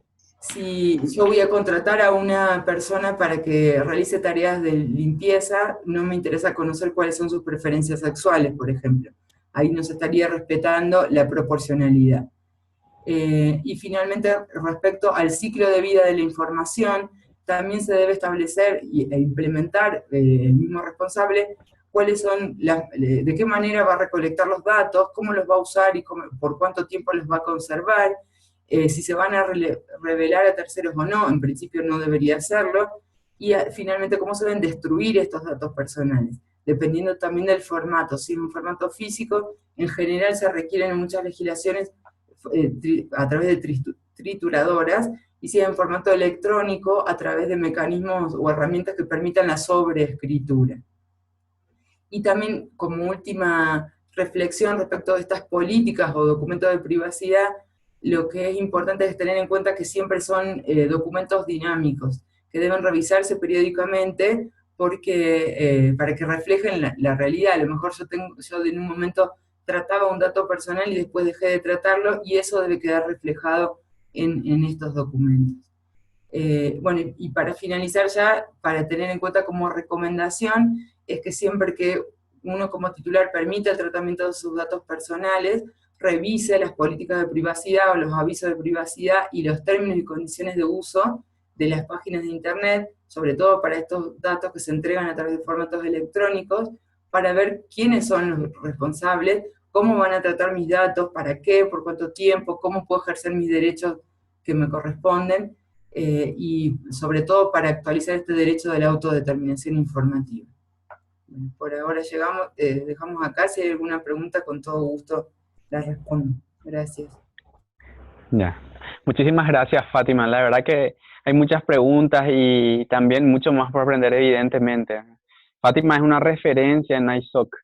Si yo voy a contratar a una persona para que realice tareas de limpieza, no me interesa conocer cuáles son sus preferencias sexuales, por ejemplo. Ahí no se estaría respetando la proporcionalidad. Y finalmente, respecto al ciclo de vida de la información, también se debe establecer e implementar el mismo responsable cuáles son de qué manera va a recolectar los datos, cómo los va a usar y por cuánto tiempo los va a conservar, si se van a revelar a terceros o no. En principio no debería hacerlo, y finalmente cómo se deben destruir estos datos personales, dependiendo también del formato. Si es un formato físico, en general se requieren en muchas legislaciones a través de trituradoras, y si es en formato electrónico, a través de mecanismos o herramientas que permitan la sobreescritura. Y también, como última reflexión respecto de estas políticas o documentos de privacidad, lo que es importante es tener en cuenta que siempre son documentos dinámicos, que deben revisarse periódicamente, porque, para que reflejen la realidad. A lo mejor yo en un momento trataba un dato personal y después dejé de tratarlo, y eso debe quedar reflejado en estos documentos. Bueno, y para finalizar ya, para tener en cuenta como recomendación, es que siempre que uno como titular permita el tratamiento de sus datos personales, revise las políticas de privacidad o los avisos de privacidad y los términos y condiciones de uso de las páginas de internet, sobre todo para estos datos que se entregan a través de formatos electrónicos, para ver quiénes son los responsables, cómo van a tratar mis datos, para qué, por cuánto tiempo, cómo puedo ejercer mis derechos que me corresponden, y sobre todo para actualizar este derecho de la autodeterminación informativa. Bueno, por ahora dejamos acá. Si hay alguna pregunta, con todo gusto la respondo. Gracias. Ya. Muchísimas gracias, Fátima. La verdad que hay muchas preguntas y también mucho más por aprender, evidentemente. Fátima es una referencia en ISOC.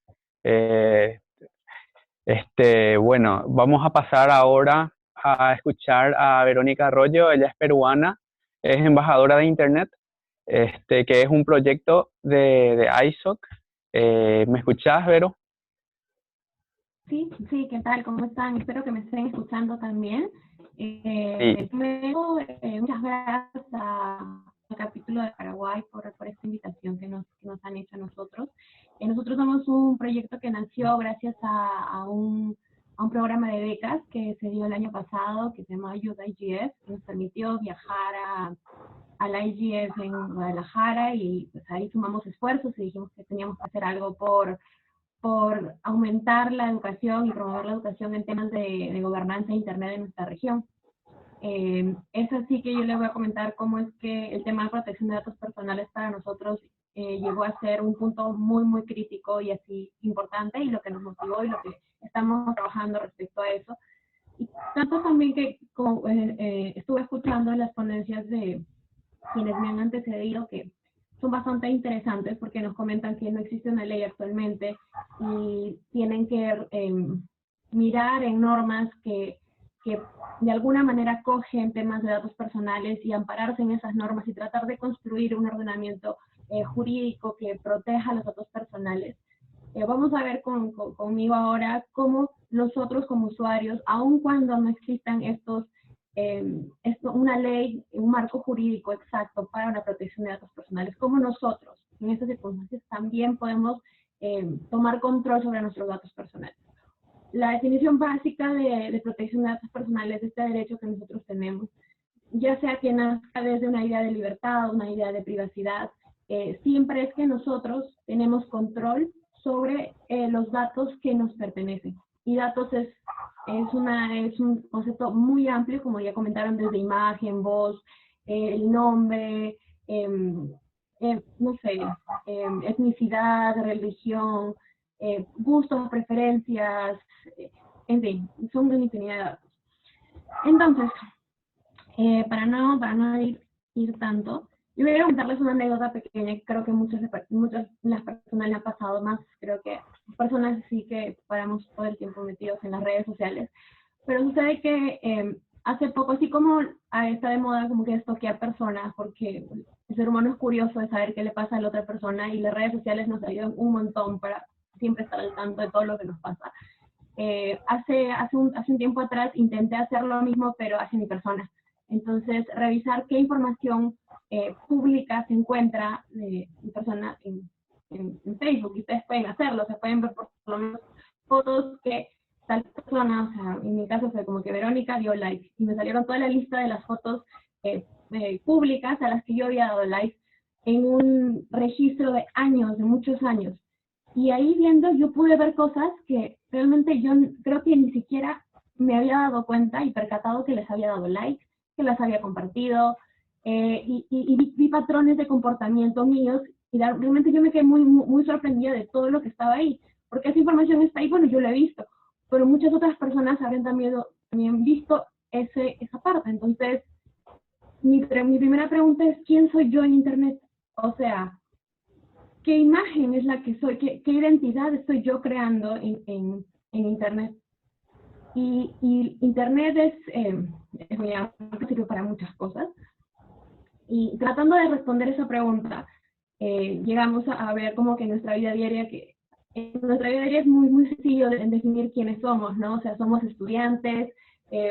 Bueno, vamos a pasar ahora a escuchar a Verónica Arroyo. Ella es peruana, es embajadora de Internet, que es un proyecto de ISOC. ¿Me escuchás, Vero? Sí, sí, ¿qué tal? ¿Cómo están? Espero que me estén escuchando también. Sí. Primero, muchas gracias al capítulo de Paraguay por esta invitación que nos han hecho a nosotros. Nosotros somos un proyecto que nació gracias a un programa de becas que se dio el año pasado, que se llama Youth IGF, que nos permitió viajar al IGF en Guadalajara, y pues ahí sumamos esfuerzos y dijimos que teníamos que hacer algo por aumentar la educación y promover la educación en temas de gobernanza de Internet en nuestra región. Es así que yo les voy a comentar cómo es que el tema de protección de datos personales para nosotros llegó a ser un punto muy, muy crítico y así importante, y lo que nos motivó y lo que estamos trabajando respecto a eso. Y tanto también que como, estuve escuchando las ponencias de quienes me han antecedido, que son bastante interesantes porque nos comentan que no existe una ley actualmente y tienen que mirar en normas que de alguna manera cogen temas de datos personales y ampararse en esas normas y tratar de construir un ordenamiento jurídico que proteja los datos personales. Vamos a ver conmigo ahora cómo nosotros como usuarios, aun cuando no existan una ley, un marco jurídico exacto para la protección de datos personales, como nosotros en estas circunstancias también podemos tomar control sobre nuestros datos personales. La definición básica de protección de datos personales, este derecho que nosotros tenemos, ya sea que nazca desde una idea de libertad, una idea de privacidad, siempre es que nosotros tenemos control sobre los datos que nos pertenecen. Y datos es un concepto muy amplio, como ya comentaron, desde imagen, voz, el nombre, no sé, etnicidad, religión, gustos, preferencias, en fin, son una infinidad de datos. Entonces, para no ir tanto, yo voy a contarles una anécdota pequeña que creo que muchas de las personas le ha pasado, más creo que personas sí que paramos todo el tiempo metidos en las redes sociales, pero sucede que hace poco, así como está de moda como que estoquear personas, porque el ser humano es curioso de saber qué le pasa a la otra persona, y las redes sociales nos ayudan un montón para siempre estar al tanto de todo lo que nos pasa. Hace un tiempo atrás intenté hacer lo mismo, pero hacia mi persona. Entonces, revisar qué información pública se encuentra de mi persona en Facebook, y ustedes pueden hacerlo, se pueden ver por lo menos fotos que tal persona, o sea, en mi caso fue como que Verónica dio like, y me salieron toda la lista de las fotos públicas a las que yo había dado like en un registro de años, de muchos años. Y ahí viendo yo pude ver cosas que realmente yo creo que ni siquiera me había dado cuenta y percatado que les había dado like, que las había compartido, y vi patrones de comportamiento míos, y realmente yo me quedé muy, muy sorprendida de todo lo que estaba ahí, porque esa información está ahí, bueno, yo la he visto, pero muchas otras personas habrán también visto esa parte. Entonces, mi primera pregunta es, ¿quién soy yo en Internet? O sea, ¿qué imagen es la que soy? ¿Qué identidad estoy yo creando en Internet? Y Internet sirve para muchas cosas. Y tratando de responder esa pregunta, llegamos a ver como que nuestra vida diaria, es muy, muy sencillo en definir quiénes somos, ¿no? O sea, somos estudiantes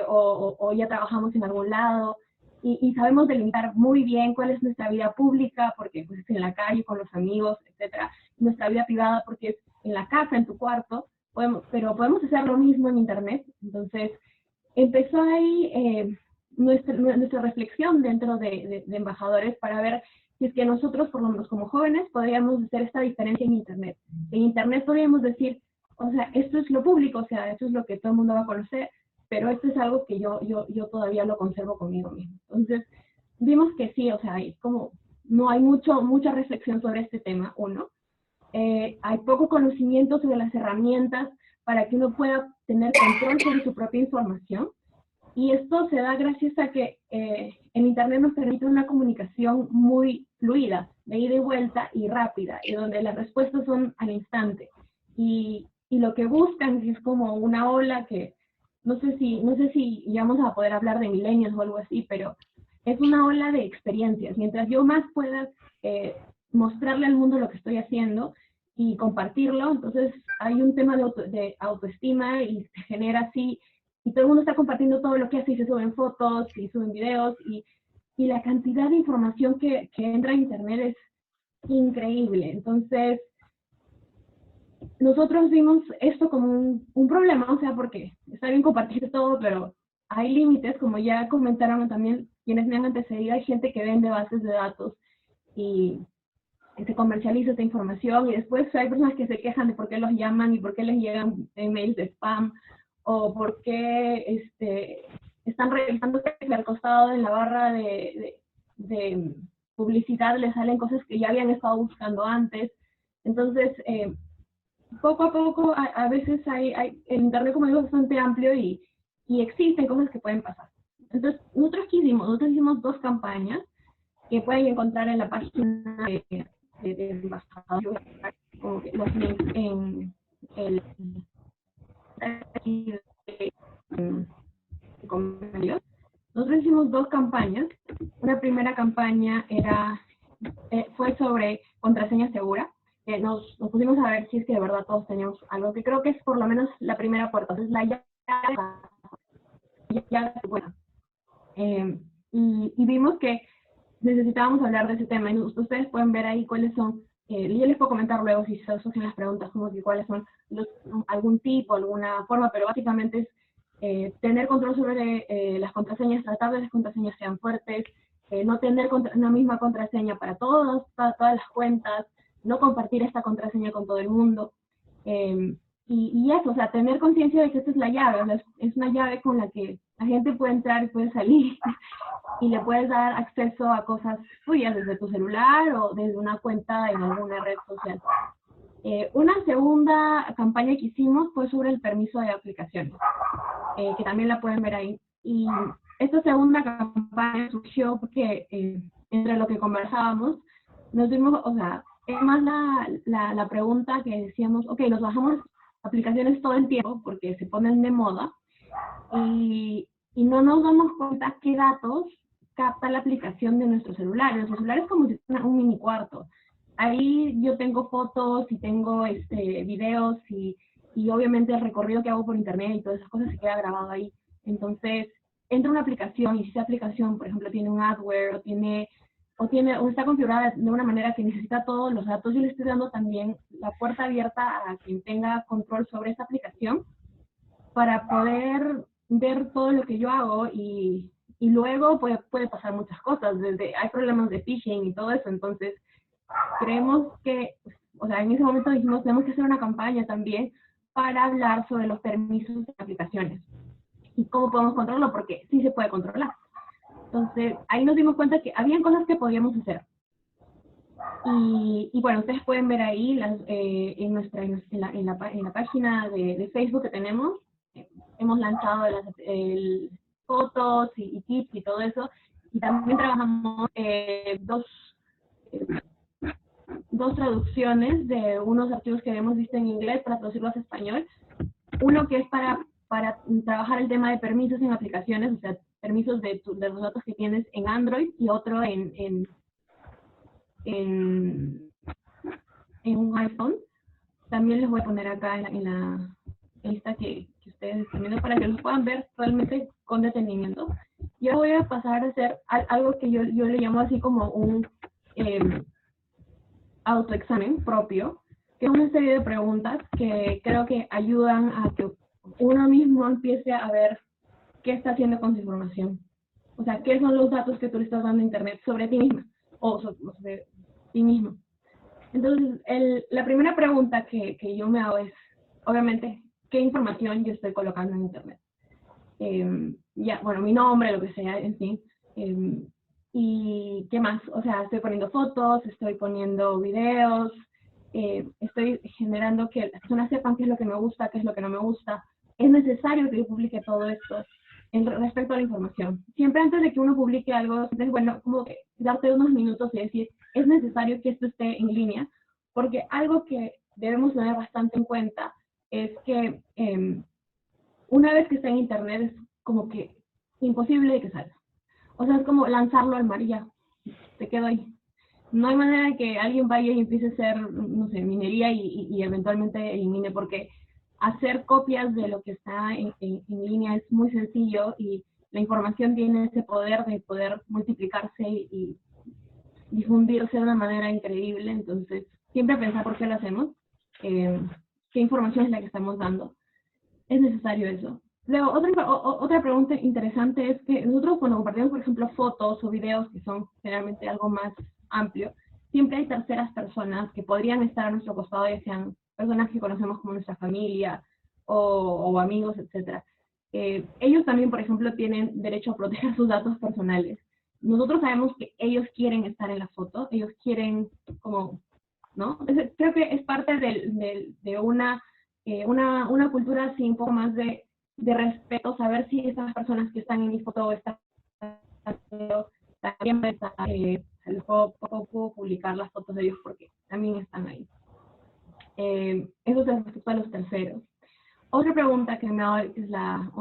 o ya trabajamos en algún lado, y sabemos delimitar muy bien cuál es nuestra vida pública, porque pues, es en la calle, con los amigos, etcétera. Nuestra vida privada, porque es en la casa, en tu cuarto, pero podemos hacer lo mismo en Internet. Entonces, empezó ahí nuestra reflexión dentro de embajadores para ver si es que nosotros, por lo menos como jóvenes, podríamos hacer esta diferencia en Internet. En Internet podríamos decir, o sea, esto es lo público, o sea, esto es lo que todo el mundo va a conocer, pero esto es algo que yo todavía lo conservo conmigo mismo. Entonces, vimos que sí, o sea, hay como, no hay mucha reflexión sobre este tema, uno. Hay poco conocimiento sobre las herramientas para que uno pueda tener control sobre su propia información. Y esto se da gracias a que el Internet nos permite una comunicación muy fluida, de ida y vuelta y rápida, y donde las respuestas son al instante. Y lo que buscan es como una ola que no sé si vamos a poder hablar de millennials o algo así, pero es una ola de experiencias. Mientras yo más pueda mostrarle al mundo lo que estoy haciendo y compartirlo, entonces hay un tema de autoestima y se genera así, y todo el mundo está compartiendo todo lo que hace y se suben fotos y suben videos y la cantidad de información que entra a internet es increíble. Entonces, nosotros vimos esto como un problema, o sea, porque está bien compartir todo, pero hay límites, como ya comentaron también quienes me han antecedido, hay gente que vende bases de datos y se comercializa esta información y después hay personas que se quejan de por qué los llaman y por qué les llegan emails de spam o por qué están revisando que al costado de la barra de publicidad les salen cosas que ya habían estado buscando antes. Entonces, poco a poco, a veces el internet, como digo, es bastante amplio y existen cosas que pueden pasar. Entonces, nosotros hicimos 2 campañas que pueden encontrar en la página de embajador, los links en el comentarios. Nosotros hicimos 2 campañas. Una primera campaña fue sobre contraseña segura. Nos pusimos a ver si es que de verdad todos teníamos algo, que creo que es por lo menos la primera puerta. Entonces, la llave buena. Y vimos que necesitábamos hablar de ese tema. Y ustedes pueden ver ahí cuáles son, yo les puedo comentar luego si se asocian las preguntas, como que cuáles son algún tipo, alguna forma, pero básicamente es tener control sobre las contraseñas, tratar de que las contraseñas sean fuertes, no tener una misma contraseña para todas las cuentas, no compartir esta contraseña con todo el mundo. Y eso, o sea, tener conciencia de que esta es la llave, o sea, es una llave con la que la gente puede entrar y puede salir y le puedes dar acceso a cosas tuyas desde tu celular o desde una cuenta en alguna red social. Una segunda campaña que hicimos fue sobre el permiso de aplicaciones, que también la pueden ver ahí. Y esta segunda campaña surgió porque entre lo que conversábamos, nos dimos, o sea, es más la pregunta que decíamos, ok, nos bajamos aplicaciones todo el tiempo porque se ponen de moda y no nos damos cuenta qué datos capta la aplicación de nuestro celular. Nuestro celular es como si fuera un mini cuarto. Ahí yo tengo fotos y tengo videos y obviamente el recorrido que hago por internet y todas esas cosas se queda grabado ahí. Entonces, entra una aplicación y si esa aplicación, por ejemplo, tiene un adware o está configurada de una manera que necesita todos los datos, yo le estoy dando también la puerta abierta a quien tenga control sobre esa aplicación para poder ver todo lo que yo hago y luego puede pasar muchas cosas, hay problemas de phishing y todo eso, entonces creemos que, o sea, en ese momento dijimos, tenemos que hacer una campaña también para hablar sobre los permisos de aplicaciones y cómo podemos controlarlo, porque sí se puede controlar. Entonces, ahí nos dimos cuenta que habían cosas que podíamos hacer. Y bueno, ustedes pueden ver ahí en la página de Facebook que tenemos, hemos lanzado fotos y tips y todo eso, y también trabajamos dos traducciones de unos archivos que habíamos visto en inglés para traducirlos a español. Uno que es para trabajar el tema de permisos en aplicaciones, o sea, permisos de los datos que tienes en Android, y otro en un iPhone. También les voy a poner acá en la lista que ustedes están viendo para que los puedan ver realmente con detenimiento. Yo voy a pasar a hacer algo que yo le llamo así como un autoexamen propio, que es una serie de preguntas que creo que ayudan a que uno mismo empiece a ver qué está haciendo con su información. O sea, qué son los datos que tú le estás dando a internet sobre ti misma o sobre ti mismo. Entonces, la primera pregunta que yo me hago es, obviamente, ¿qué información yo estoy colocando en internet? Bueno, mi nombre, lo que sea, en fin. ¿Y qué más? O sea, estoy poniendo fotos, estoy poniendo videos, estoy generando que las personas sepan qué es lo que me gusta, qué es lo que no me gusta. Es necesario que yo publique todo esto respecto a la información. Siempre antes de que uno publique algo, es bueno como que darte unos minutos y decir, es necesario que esto esté en línea, porque algo que debemos tener bastante en cuenta es que una vez que está en internet es como que imposible de que salga. O sea, es como lanzarlo al mar y ya, te quedo ahí. No hay manera de que alguien vaya y empiece a hacer, no sé, minería y eventualmente elimine, porque hacer copias de lo que está en línea es muy sencillo y la información tiene ese poder de poder multiplicarse y difundirse de una manera increíble. Entonces, siempre pensar por qué lo hacemos, qué información es la que estamos dando. Es necesario eso. Luego, otra pregunta interesante es que nosotros cuando compartimos, por ejemplo, fotos o videos que son generalmente algo más amplio, siempre hay terceras personas que podrían estar a nuestro costado, ya sean personas que conocemos como nuestra familia o amigos, etc. Ellos también, por ejemplo, tienen derecho a proteger sus datos personales. Nosotros sabemos que ellos quieren estar en la foto, ellos quieren como, ¿no? Creo que es parte de una cultura así un poco más de respeto, saber si esas personas que están en mi foto están también puedo publicar las fotos de ellos porque también están ahí. Eso es respecto a los terceros. Otra pregunta que me hago es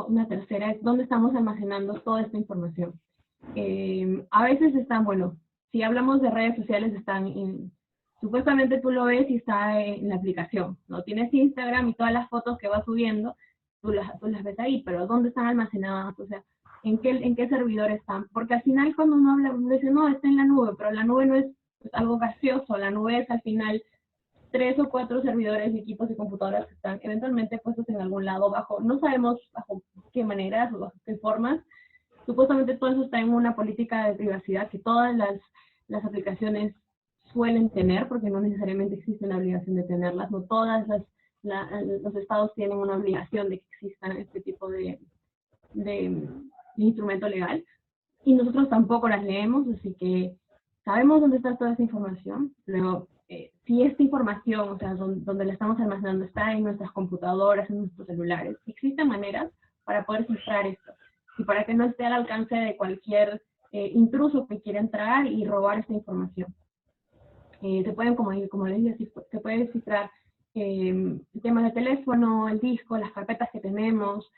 una tercera, es ¿dónde estamos almacenando toda esta información? A veces están, bueno, si hablamos de redes sociales, supuestamente tú lo ves y está en la aplicación, ¿no? Tienes Instagram y todas las fotos que vas subiendo, tú las ves ahí, pero ¿dónde están almacenadas? O sea, ¿en qué servidor están? Porque al final cuando uno habla, uno dice, no, está en la nube, pero la nube no es algo gaseoso, la nube es al final 3 o 4 servidores y equipos y computadoras que están eventualmente puestos en algún lado no sabemos bajo qué maneras o bajo qué formas. Supuestamente todo eso está en una política de privacidad que todas las aplicaciones suelen tener, porque no necesariamente existe una obligación de tenerlas, no todas los estados tienen una obligación de que existan este tipo de instrumento legal, y nosotros tampoco las leemos, así que sabemos dónde está toda esa información. Luego, si esta información, o sea, donde la estamos almacenando, está en nuestras computadoras, en nuestros celulares, existen maneras para poder cifrar esto y para que no esté al alcance de cualquier intruso que quiera entrar y robar esta información. Se pueden, como les decía, se puede cifrar el tema de teléfono, el disco, las carpetas que tenemos.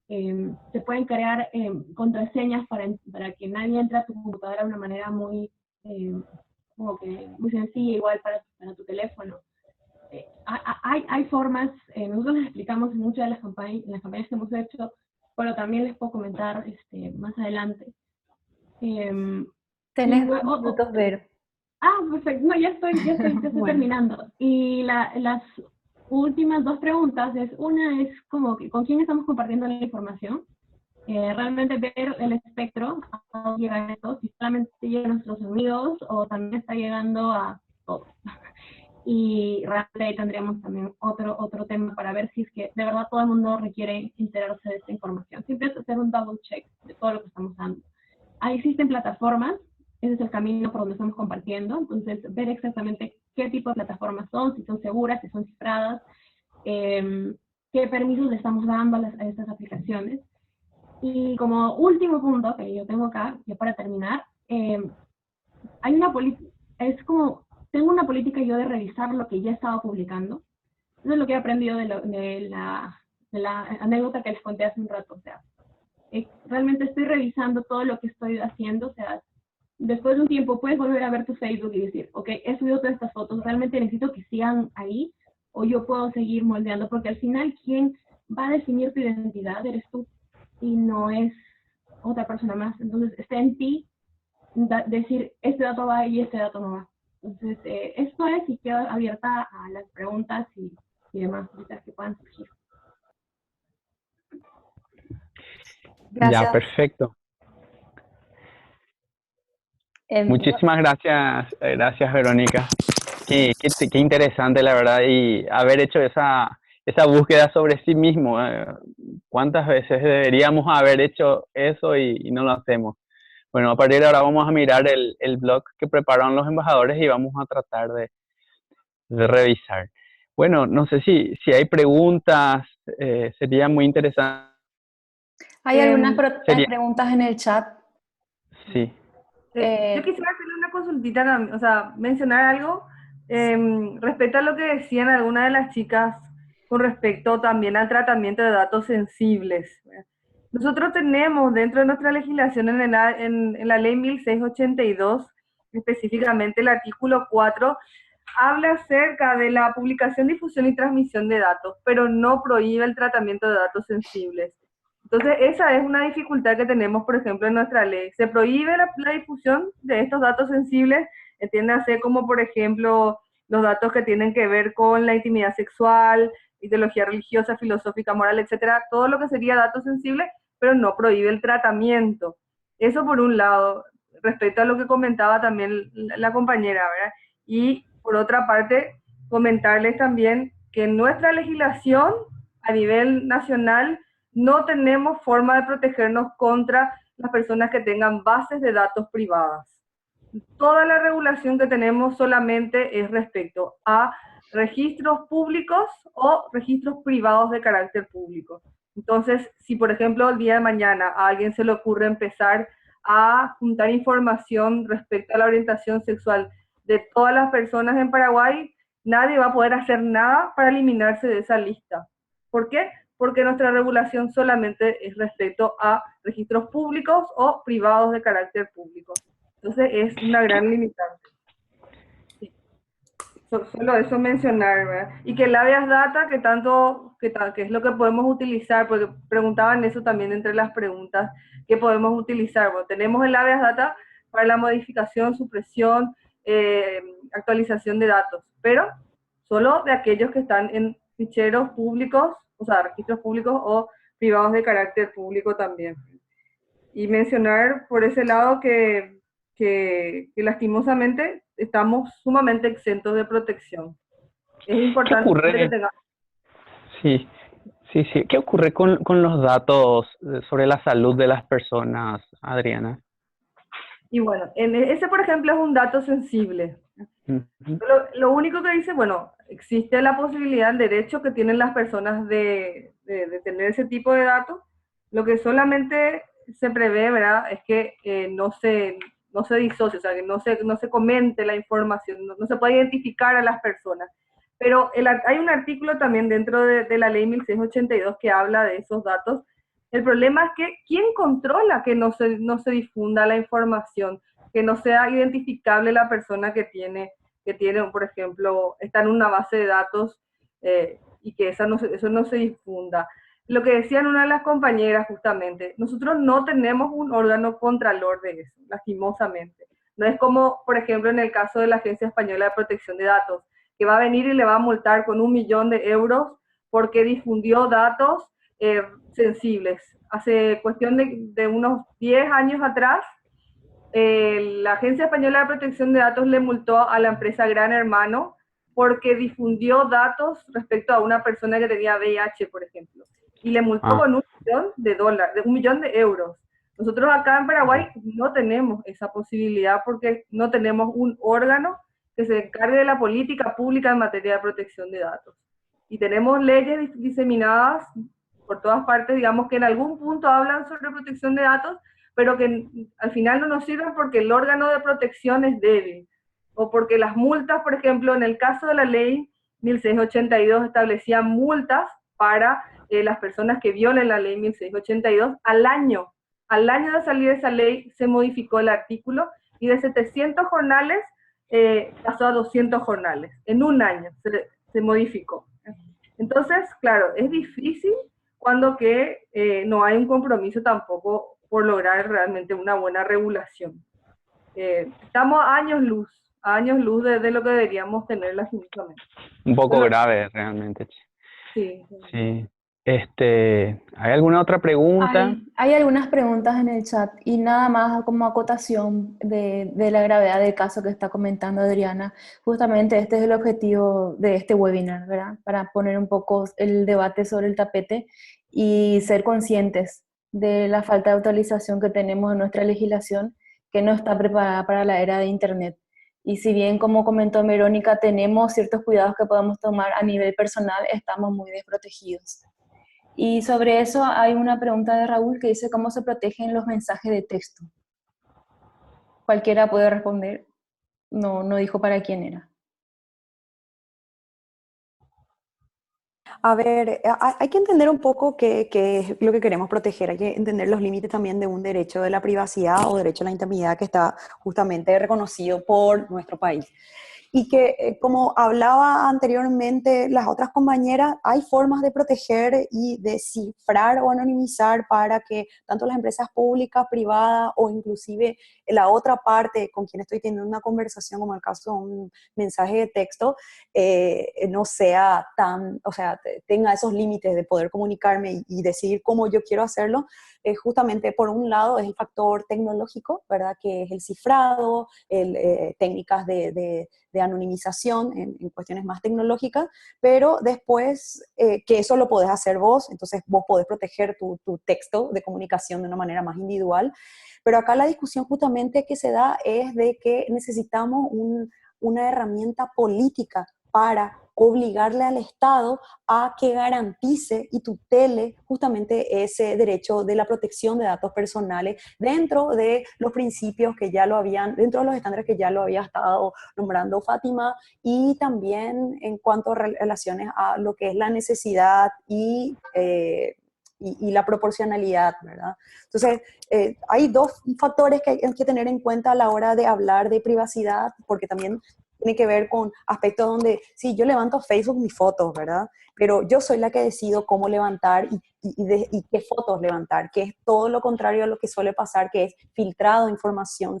Se pueden crear contraseñas para que nadie entre a tu computadora de una manera muy sencilla, igual para tu teléfono. Hay formas, nosotros les explicamos en muchas de las campañas que hemos hecho, pero también les puedo comentar más adelante. Tenés 2 minutos, Vero. Perfecto. No, ya estoy bueno, terminando. Y las últimas 2 preguntas una es como que, ¿con quién estamos compartiendo la información? Realmente ver el espectro, a dónde llega esto, si solamente llega a nuestros amigos o también está llegando a todos. Y realmente ahí tendríamos también otro tema para ver si es que de verdad todo el mundo requiere enterarse de esta información. Siempre es hacer un double check de todo lo que estamos dando. Ahí existen plataformas, ese es el camino por donde estamos compartiendo, entonces ver exactamente qué tipo de plataformas son, si son seguras, si son cifradas, qué permisos le estamos dando a estas aplicaciones. Y como último punto que yo tengo acá, ya para terminar, hay una política, tengo una política yo de revisar lo que ya he estado publicando. Eso es lo que he aprendido de la anécdota que les conté hace un rato. O sea, realmente estoy revisando todo lo que estoy haciendo. O sea, después de un tiempo puedes volver a ver tu Facebook y decir, ok, he subido todas estas fotos, realmente necesito que sigan ahí o yo puedo seguir moldeando, porque al final quien va a definir tu identidad eres tú y no es otra persona más. Entonces está en ti decir, este dato va y este dato no va. Entonces, esto es, y quedo abierta a las preguntas y demás cosas que puedan surgir. Gracias. Ya, perfecto. Muchísimas gracias, Verónica. Qué interesante, la verdad, y haber hecho esa búsqueda sobre sí mismo. ¿Cuántas veces deberíamos haber hecho eso y no lo hacemos? Bueno, a partir de ahora vamos a mirar el blog que prepararon los embajadores y vamos a tratar de revisar. Bueno, no sé si hay preguntas, sería muy interesante. Hay algunas preguntas en el chat. Sí. Yo quisiera hacerle una consultita, o sea, mencionar algo respecto a lo que decían algunas de las chicas con respecto también al tratamiento de datos sensibles. Nosotros tenemos dentro de nuestra legislación en la ley 1682, específicamente el artículo 4, habla acerca de la publicación, difusión y transmisión de datos, pero no prohíbe el tratamiento de datos sensibles. Entonces, esa es una dificultad que tenemos, por ejemplo, en nuestra ley. Se prohíbe la difusión de estos datos sensibles, entiéndase como, por ejemplo, los datos que tienen que ver con la intimidad sexual, ideología religiosa, filosófica, moral, etcétera, todo lo que sería datos sensibles, pero no prohíbe el tratamiento. Eso por un lado, respecto a lo que comentaba también la compañera, ¿verdad? Y por otra parte, comentarles también que en nuestra legislación a nivel nacional no tenemos forma de protegernos contra las personas que tengan bases de datos privadas. Toda la regulación que tenemos solamente es respecto a registros públicos o registros privados de carácter público. Entonces, si por ejemplo el día de mañana a alguien se le ocurre empezar a juntar información respecto a la orientación sexual de todas las personas en Paraguay, nadie va a poder hacer nada para eliminarse de esa lista. ¿Por qué? Porque nuestra regulación solamente es respecto a registros públicos o privados de carácter público. Entonces es una gran limitante. Sí. Solo eso mencionar, ¿verdad? Y que el habeas data, que es lo que podemos utilizar, porque preguntaban eso también entre las preguntas, que podemos utilizar. Bueno, tenemos el habeas data para la modificación, supresión, actualización de datos, pero solo de aquellos que están en ficheros públicos, o sea, registros públicos o privados de carácter público también. Y mencionar por ese lado que lastimosamente estamos sumamente exentos de protección. Es ¿Qué importante que ocurre? tengamos... Sí, sí, sí. ¿Qué ocurre con los datos sobre la salud de las personas, Adriana? Y bueno, ese por ejemplo es un dato sensible. Ujú. Lo único que dice, bueno, existe la posibilidad, el derecho que tienen las personas de tener ese tipo de datos. Lo que solamente se prevé, ¿verdad?, es que no se disocie, o sea, que no se comente la información, no se puede identificar a las personas. Pero hay un artículo también dentro de la ley 1682 que habla de esos datos. El problema es que ¿quién controla que no se difunda la información? Que no sea identificable la persona que tiene, por ejemplo, está en una base de datos y que eso no se difunda. Lo que decían una de las compañeras justamente, nosotros no tenemos un órgano contralor de eso, lastimosamente. No es como, por ejemplo, en el caso de la Agencia Española de Protección de Datos, que va a venir y le va a multar con 1.000.000 de euros porque difundió datos sensibles. Hace cuestión de unos 10 años atrás, la Agencia Española de Protección de Datos le multó a la empresa Gran Hermano porque difundió datos respecto a una persona que tenía VIH, por ejemplo, y le multó con $1.000.000, Nosotros acá en Paraguay no tenemos esa posibilidad porque no tenemos un órgano que se encargue de la política pública en materia de protección de datos. Y tenemos leyes diseminadas por todas partes, digamos, que en algún punto hablan sobre protección de datos, pero que al final no nos sirven porque el órgano de protección es débil, o porque las multas, por ejemplo, en el caso de la ley 1682 establecía multas para las personas que violen la ley 1682 al año de salir esa ley se modificó el artículo y de 700 jornales pasó a 200 jornales, en un año se modificó. Entonces, claro, es difícil cuando no hay un compromiso tampoco por lograr realmente una buena regulación. Estamos a años luz de lo que deberíamos tener lastimosamente. Un poco Pero, grave realmente. sí. Sí. ¿Hay alguna otra pregunta? Hay algunas preguntas en el chat y nada más como acotación de la gravedad del caso que está comentando Adriana. Justamente este es el objetivo de este webinar, ¿verdad? Para poner un poco el debate sobre el tapete y ser conscientes de la falta de actualización que tenemos en nuestra legislación que no está preparada para la era de Internet. Y si bien, como comentó Verónica, tenemos ciertos cuidados que podemos tomar a nivel personal, estamos muy desprotegidos. Y sobre eso hay una pregunta de Raúl que dice cómo se protegen los mensajes de texto. Cualquiera puede responder, no dijo para quién era. A ver, hay que entender un poco qué es lo que queremos proteger, hay que entender los límites también de un derecho de la privacidad o derecho a la intimidad que está justamente reconocido por nuestro país. Y que, como hablaba anteriormente las otras compañeras, hay formas de proteger y de cifrar o anonimizar para que tanto las empresas públicas, privadas o inclusive la otra parte con quien estoy teniendo una conversación, como el caso de un mensaje de texto, no sea tan, o sea, tenga esos límites de poder comunicarme y decidir cómo yo quiero hacerlo. Justamente por un lado es el factor tecnológico, ¿verdad? Que es el cifrado, técnicas de anonimización en cuestiones más tecnológicas, pero después que eso lo podés hacer vos, entonces vos podés proteger tu texto de comunicación de una manera más individual. Pero acá la discusión justamente que se da es de que necesitamos una herramienta política para obligarle al Estado a que garantice y tutele justamente ese derecho de la protección de datos personales dentro de los principios que ya lo habían, dentro de los estándares que ya lo había estado nombrando Fátima, y también en cuanto a relaciones a lo que es la necesidad y la proporcionalidad, ¿verdad? Entonces, hay dos factores que hay que tener en cuenta a la hora de hablar de privacidad, porque también tiene que ver con aspectos donde, sí, yo levanto a Facebook mis fotos, ¿verdad? Pero yo soy la que decido cómo levantar y qué fotos levantar, que es todo lo contrario a lo que suele pasar, que es filtrado información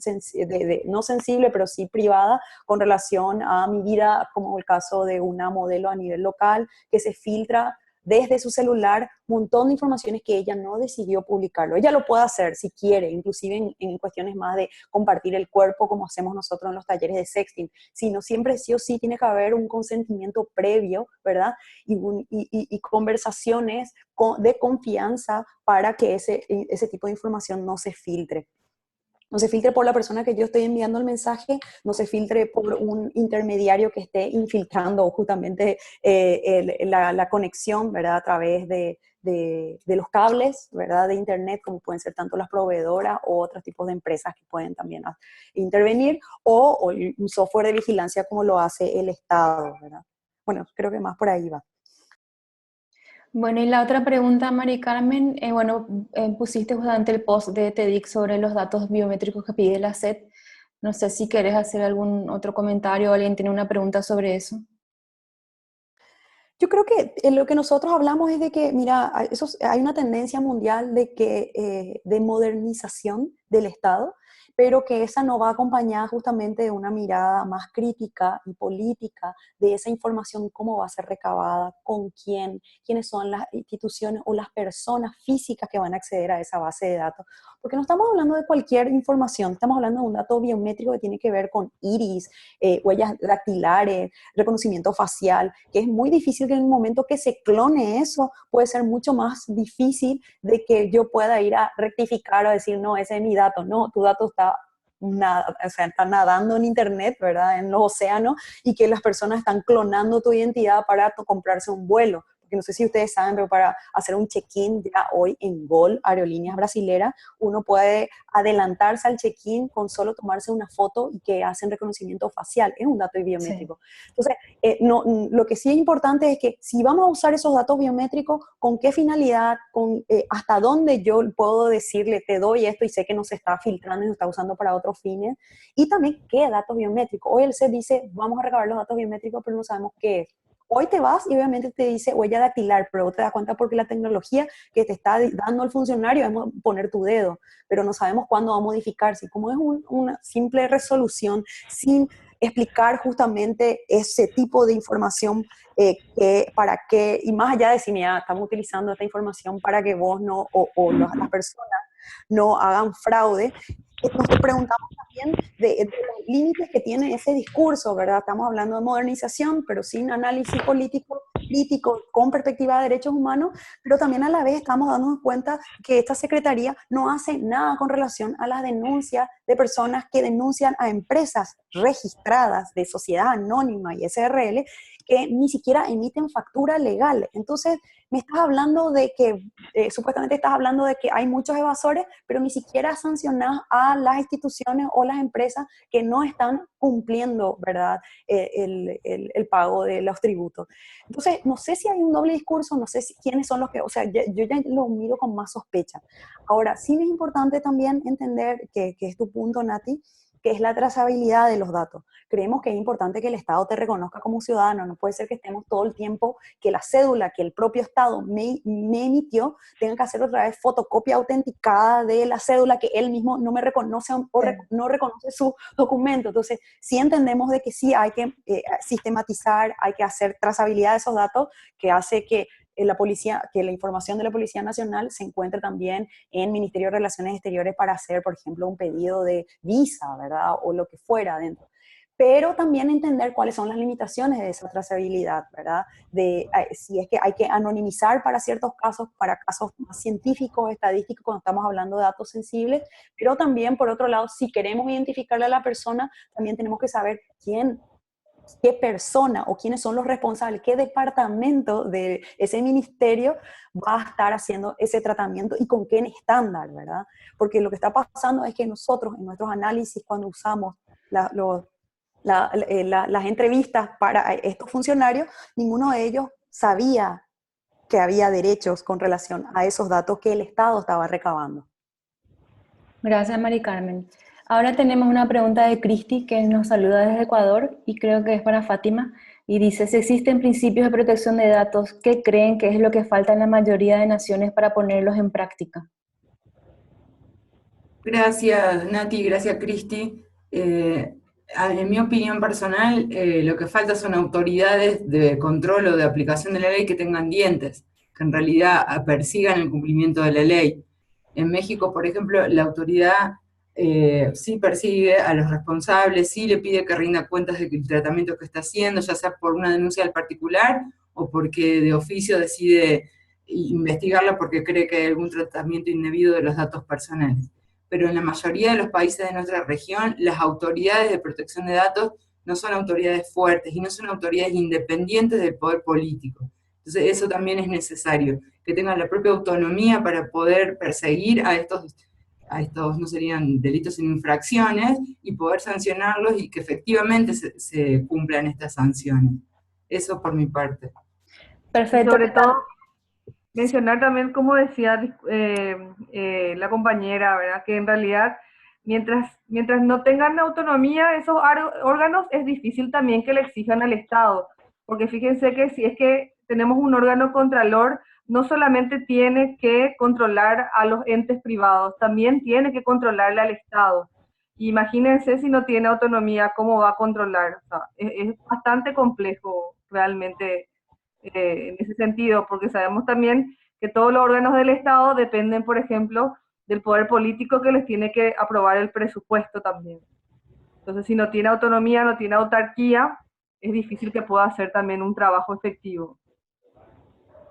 no sensible, pero sí privada, con relación a mi vida, como el caso de una modelo a nivel local, que se filtra desde su celular un montón de informaciones que ella no decidió publicarlo. Ella lo puede hacer si quiere, inclusive en cuestiones más de compartir el cuerpo como hacemos nosotros en los talleres de sexting, sino siempre sí o sí tiene que haber un consentimiento previo, ¿verdad? Y conversaciones de confianza para que ese tipo de información no se filtre. No se filtre por la persona que yo estoy enviando el mensaje, no se filtre por un intermediario que esté infiltrando justamente la conexión, ¿verdad? A través de los cables, ¿verdad? De Internet, como pueden ser tanto las proveedoras o otros tipos de empresas que pueden también intervenir, o un software de vigilancia como lo hace el Estado, ¿verdad? Bueno, creo que más por ahí va. Bueno, y la otra pregunta, Mari Carmen, pusiste justamente el post de TEDx sobre los datos biométricos que pide la SED. No sé si quieres hacer algún otro comentario o alguien tiene una pregunta sobre eso. Yo creo que lo que nosotros hablamos es de que, mira, hay una tendencia mundial de modernización del Estado, pero que esa no va acompañada justamente de una mirada más crítica y política de esa información, cómo va a ser recabada, con quién, quiénes son las instituciones o las personas físicas que van a acceder a esa base de datos. Porque no estamos hablando de cualquier información, estamos hablando de un dato biométrico que tiene que ver con iris, huellas dactilares, reconocimiento facial, que es muy difícil que en el momento que se clone eso, puede ser mucho más difícil de que yo pueda ir a rectificar o decir, no, ese es mi dato. No, tu dato está nadando en Internet, ¿verdad? En los océanos, y que las personas están clonando tu identidad para comprarse un vuelo. Porque no sé si ustedes saben, pero para hacer un check-in ya hoy en Gol, Aerolíneas Brasileras, uno puede adelantarse al check-in con solo tomarse una foto y que hacen reconocimiento facial. Es un dato biométrico. Sí. Entonces, lo que sí es importante es que si vamos a usar esos datos biométricos, ¿con qué finalidad? ¿Hasta dónde yo puedo decirle, te doy esto y sé que no se está filtrando y se está usando para otros fines? Y también, ¿qué datos biométricos? Hoy el CED dice, vamos a recabar los datos biométricos, pero no sabemos qué es. Hoy te vas y obviamente te dice huella dactilar, pero te das cuenta porque la tecnología que te está dando el funcionario es poner tu dedo, pero no sabemos cuándo va a modificarse. Como es una simple resolución sin explicar justamente ese tipo de información, para qué, y más allá de si mira, estamos utilizando esta información para que vos no, o las personas no hagan fraude, nos preguntamos también de los límites que tiene ese discurso, ¿verdad? Estamos hablando de modernización, pero sin análisis político, crítico, con perspectiva de derechos humanos, pero también a la vez estamos dándonos cuenta que esta Secretaría no hace nada con relación a las denuncias de personas que denuncian a empresas registradas de sociedad anónima y SRL, que ni siquiera emiten factura legal. Entonces, me estás hablando de que, supuestamente estás hablando de que hay muchos evasores, pero ni siquiera sancionás a las instituciones o las empresas que no están cumpliendo, ¿verdad?, el pago de los tributos. Entonces, no sé si hay un doble discurso, no sé quiénes son los que, o sea, yo ya lo miro con más sospecha. Ahora, sí es importante también entender que es tu punto, Nati, que es la trazabilidad de los datos. Creemos que es importante que el Estado te reconozca como ciudadano, no puede ser que estemos todo el tiempo, que la cédula que el propio Estado me emitió, tenga que hacer otra vez fotocopia autenticada de la cédula que él mismo no me reconoce no reconoce su documento. Entonces, sí entendemos de que sí hay que sistematizar, hay que hacer trazabilidad de esos datos, que hace que que la información de la Policía Nacional se encuentre también en Ministerio de Relaciones Exteriores para hacer, por ejemplo, un pedido de visa, ¿verdad? O lo que fuera dentro. Pero también entender cuáles son las limitaciones de esa trazabilidad, ¿verdad? Si es que hay que anonimizar para ciertos casos, para casos más científicos, estadísticos, cuando estamos hablando de datos sensibles, pero también, por otro lado, si queremos identificarle a la persona, también tenemos que saber qué persona o quiénes son los responsables, qué departamento de ese ministerio va a estar haciendo ese tratamiento y con qué estándar, ¿verdad? Porque lo que está pasando es que nosotros, en nuestros análisis, cuando usamos las entrevistas para estos funcionarios, ninguno de ellos sabía que había derechos con relación a esos datos que el Estado estaba recabando. Gracias, Mari Carmen. Ahora tenemos una pregunta de Cristi que nos saluda desde Ecuador y creo que es para Fátima. Y dice, si existen principios de protección de datos, ¿qué creen que es lo que falta en la mayoría de naciones para ponerlos en práctica? Gracias, Nati, gracias, Cristi. En mi opinión personal, lo que falta son autoridades de control o de aplicación de la ley que tengan dientes, que en realidad persigan el cumplimiento de la ley. En México, por ejemplo, la autoridad sí persigue a los responsables, sí le pide que rinda cuentas del tratamiento que está haciendo, ya sea por una denuncia al particular o porque de oficio decide investigarla porque cree que hay algún tratamiento indebido de los datos personales. Pero en la mayoría de los países de nuestra región, las autoridades de protección de datos no son autoridades fuertes y no son autoridades independientes del poder político. Entonces eso también es necesario, que tengan la propia autonomía para poder perseguir a estos no serían delitos sino infracciones, y poder sancionarlos y que efectivamente se cumplan estas sanciones. Eso por mi parte. Perfecto. Sobre todo, mencionar también, como decía la compañera, ¿verdad? Que en realidad, mientras no tengan autonomía esos órganos, es difícil también que le exijan al Estado. Porque fíjense que si es que tenemos un órgano contralor, no solamente tiene que controlar a los entes privados, también tiene que controlarle al Estado. Imagínense si no tiene autonomía, ¿cómo va a controlar? O sea, es bastante complejo realmente en ese sentido, porque sabemos también que todos los órganos del Estado dependen, por ejemplo, del poder político que les tiene que aprobar el presupuesto también. Entonces, si no tiene autonomía, no tiene autarquía, es difícil que pueda hacer también un trabajo efectivo.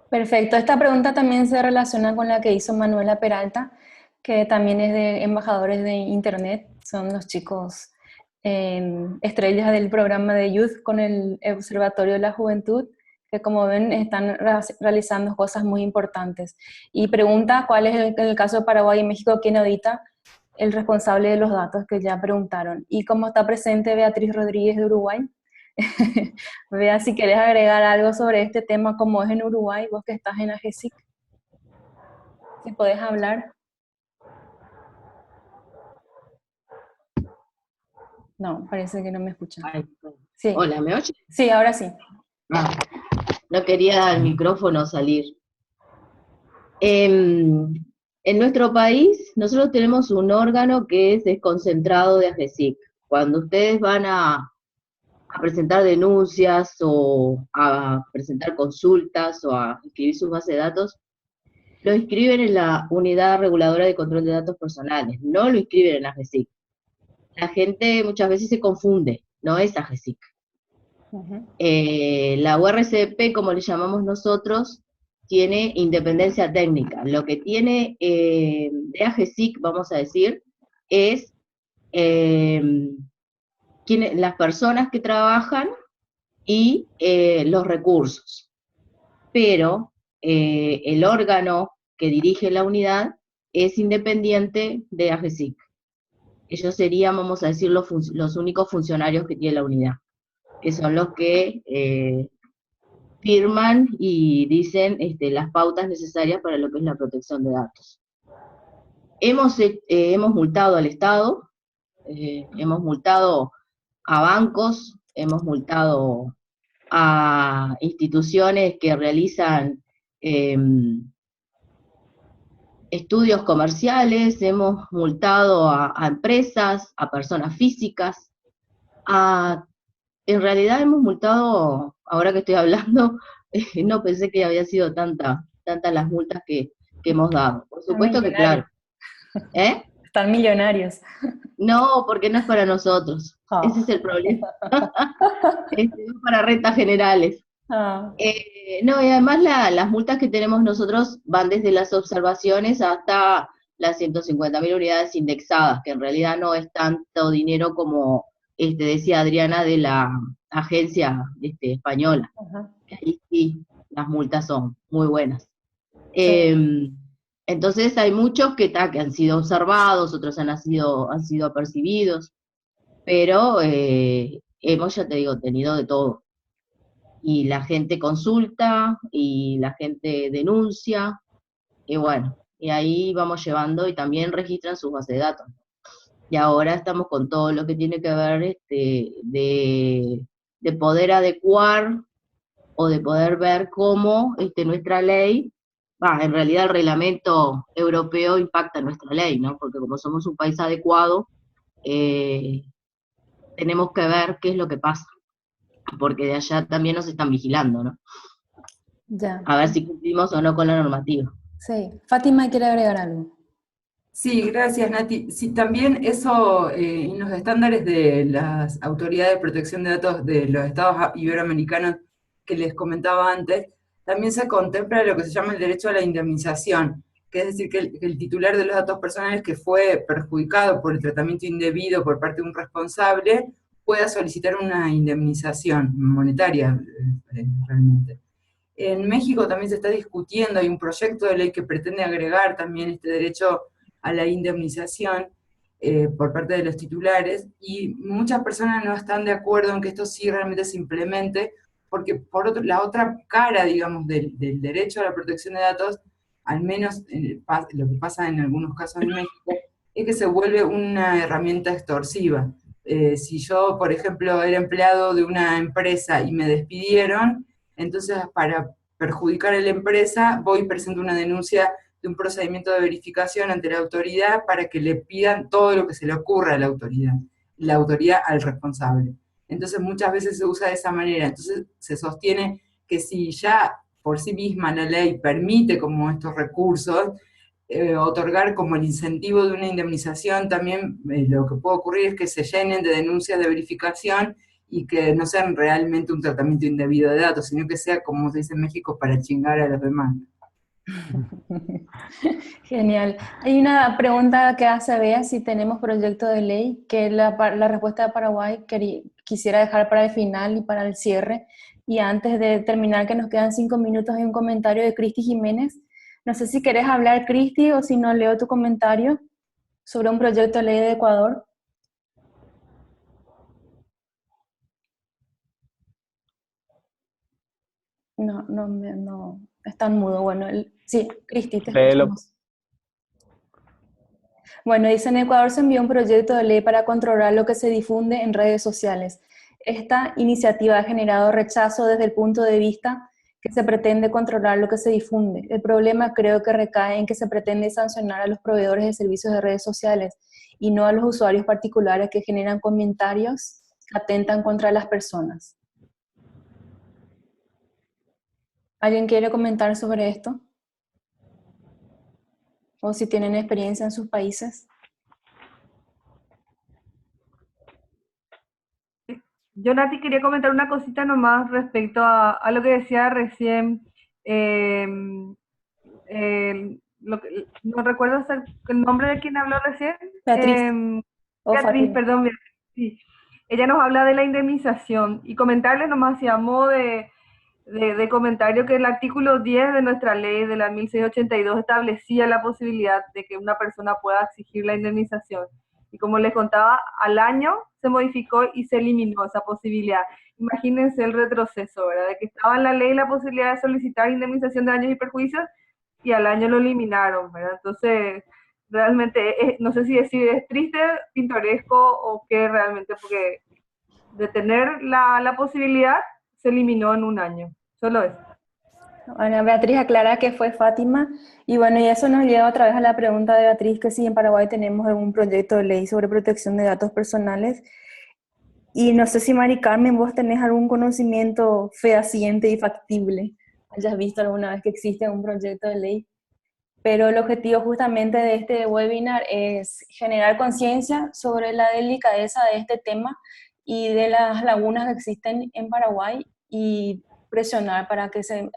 Perfecto. Esta pregunta también se relaciona con la que hizo Manuela Peralta, que también es de embajadores de Internet. Son los chicos estrellas del programa de Youth con el Observatorio de la Juventud, que como ven están realizando cosas muy importantes. Y pregunta cuál es en el caso de Paraguay y México, quién audita el responsable de los datos que ya preguntaron. Y como está presente Beatriz Rodríguez de Uruguay, Vea si quieres agregar algo sobre este tema, como es en Uruguay, vos que estás en AGESIC, si podés hablar. No, parece que no me escuchan. Sí. Hola, ¿me oye? Sí, ahora sí. No quería el micrófono salir. En nuestro país, nosotros tenemos un órgano que es desconcentrado de AGESIC. Cuando ustedes van a presentar denuncias o a presentar consultas o a escribir sus bases de datos, lo inscriben en la Unidad Reguladora de Control de Datos Personales, no lo inscriben en AGESIC. La gente muchas veces se confunde, no es AGESIC. La URCP, como le llamamos nosotros, tiene independencia técnica. Lo que tiene de AGESIC, vamos a decir, es las personas que trabajan y los recursos. Pero el órgano que dirige la unidad es independiente de AGESIC. Ellos serían, vamos a decir, los únicos funcionarios que tiene la unidad, que son los que firman y dicen las pautas necesarias para lo que es la protección de datos. Hemos multado al Estado, hemos multado a bancos, hemos multado a instituciones que realizan estudios comerciales, hemos multado a empresas, a personas físicas, en realidad hemos multado, ahora que estoy hablando, no pensé que había sido tantas las multas que hemos dado. Por supuesto que claro. Están millonarios. No, porque no es para nosotros. Ese es el problema. Es para rentas generales. No, y además las multas que tenemos nosotros van desde las observaciones hasta las 150.000 unidades indexadas, que en realidad no es tanto dinero como decía Adriana de la agencia española. Ahí sí, las multas son muy buenas. Entonces hay muchos que han sido observados, otros han sido apercibidos, pero hemos, ya te digo, tenido de todo. Y la gente consulta, y la gente denuncia, y bueno, y ahí vamos llevando, y también registran sus bases de datos. Y ahora estamos con todo lo que tiene que ver de poder adecuar, o de poder ver cómo nuestra ley, en realidad el reglamento europeo impacta en nuestra ley, ¿no? Porque como somos un país adecuado, tenemos que ver qué es lo que pasa, porque de allá también nos están vigilando, ¿no? Ya. A ver si cumplimos o no con la normativa. Sí. Fátima quiere agregar algo. Sí, gracias, Nati. Sí, también eso, en los estándares de las autoridades de protección de datos de los estados iberoamericanos que les comentaba antes, también se contempla lo que se llama el derecho a la indemnización, que es decir, que el titular de los datos personales que fue perjudicado por el tratamiento indebido por parte de un responsable pueda solicitar una indemnización monetaria, realmente. En México también se está discutiendo, hay un proyecto de ley que pretende agregar también este derecho a la indemnización por parte de los titulares, y muchas personas no están de acuerdo en que esto sí realmente se implemente, porque la otra cara, digamos, del derecho a la protección de datos, al menos lo que pasa en algunos casos en México, es que se vuelve una herramienta extorsiva. Si yo, por ejemplo, era empleado de una empresa y me despidieron, entonces para perjudicar a la empresa voy y presento una denuncia de un procedimiento de verificación ante la autoridad para que le pidan todo lo que se le ocurra a la autoridad al responsable. Entonces muchas veces se usa de esa manera, entonces se sostiene que si ya por sí misma la ley permite como estos recursos, otorgar como el incentivo de una indemnización, también lo que puede ocurrir es que se llenen de denuncias de verificación y que no sean realmente un tratamiento indebido de datos, sino que sea, como se dice en México, para chingar a los demás. Genial. Hay una pregunta que hace Bea si tenemos proyecto de ley, que la respuesta de Paraguay quisiera dejar para el final y para el cierre. Y antes de terminar, que nos quedan 5 minutos, hay un comentario de Cristi Jiménez. No sé si querés hablar, Cristi, o si no, leo tu comentario sobre un proyecto de ley de Ecuador. No, está en mudo. Bueno, sí, Cristi, te escuchamos. Bueno, dice, en Ecuador se envió un proyecto de ley para controlar lo que se difunde en redes sociales. Esta iniciativa ha generado rechazo desde el punto de vista que se pretende controlar lo que se difunde. El problema creo que recae en que se pretende sancionar a los proveedores de servicios de redes sociales y no a los usuarios particulares que generan comentarios que atentan contra las personas. ¿Alguien quiere comentar sobre esto? ¿O si tienen experiencia en sus países? Yo, Nati, quería comentar una cosita nomás respecto a lo que decía recién. No recuerdo el nombre de quien habló recién. Beatriz. Beatriz, perdón, Beatriz. Sí. Ella nos habla de la indemnización y comentarle nomás, si a modo de comentario que el artículo 10 de nuestra ley de la 1682 establecía la posibilidad de que una persona pueda exigir la indemnización. Y como les contaba, al año se modificó y se eliminó esa posibilidad. Imagínense el retroceso, ¿verdad? De que estaba en la ley la posibilidad de solicitar indemnización de daños y perjuicios y al año lo eliminaron, ¿verdad? Entonces, realmente, no sé si decir es triste, pintoresco o qué realmente, porque de tener la posibilidad se eliminó en un año. Solo eso. Bueno, Beatriz aclara que fue Fátima, y bueno, y eso nos lleva otra vez a la pregunta de Beatriz, que si en Paraguay tenemos algún proyecto de ley sobre protección de datos personales, y no sé si Mari Carmen, vos tenés algún conocimiento fehaciente y factible, hayas visto alguna vez que existe un proyecto de ley, pero el objetivo justamente de este webinar es generar conciencia sobre la delicadeza de este tema y de las lagunas que existen en Paraguay, y presionar para que se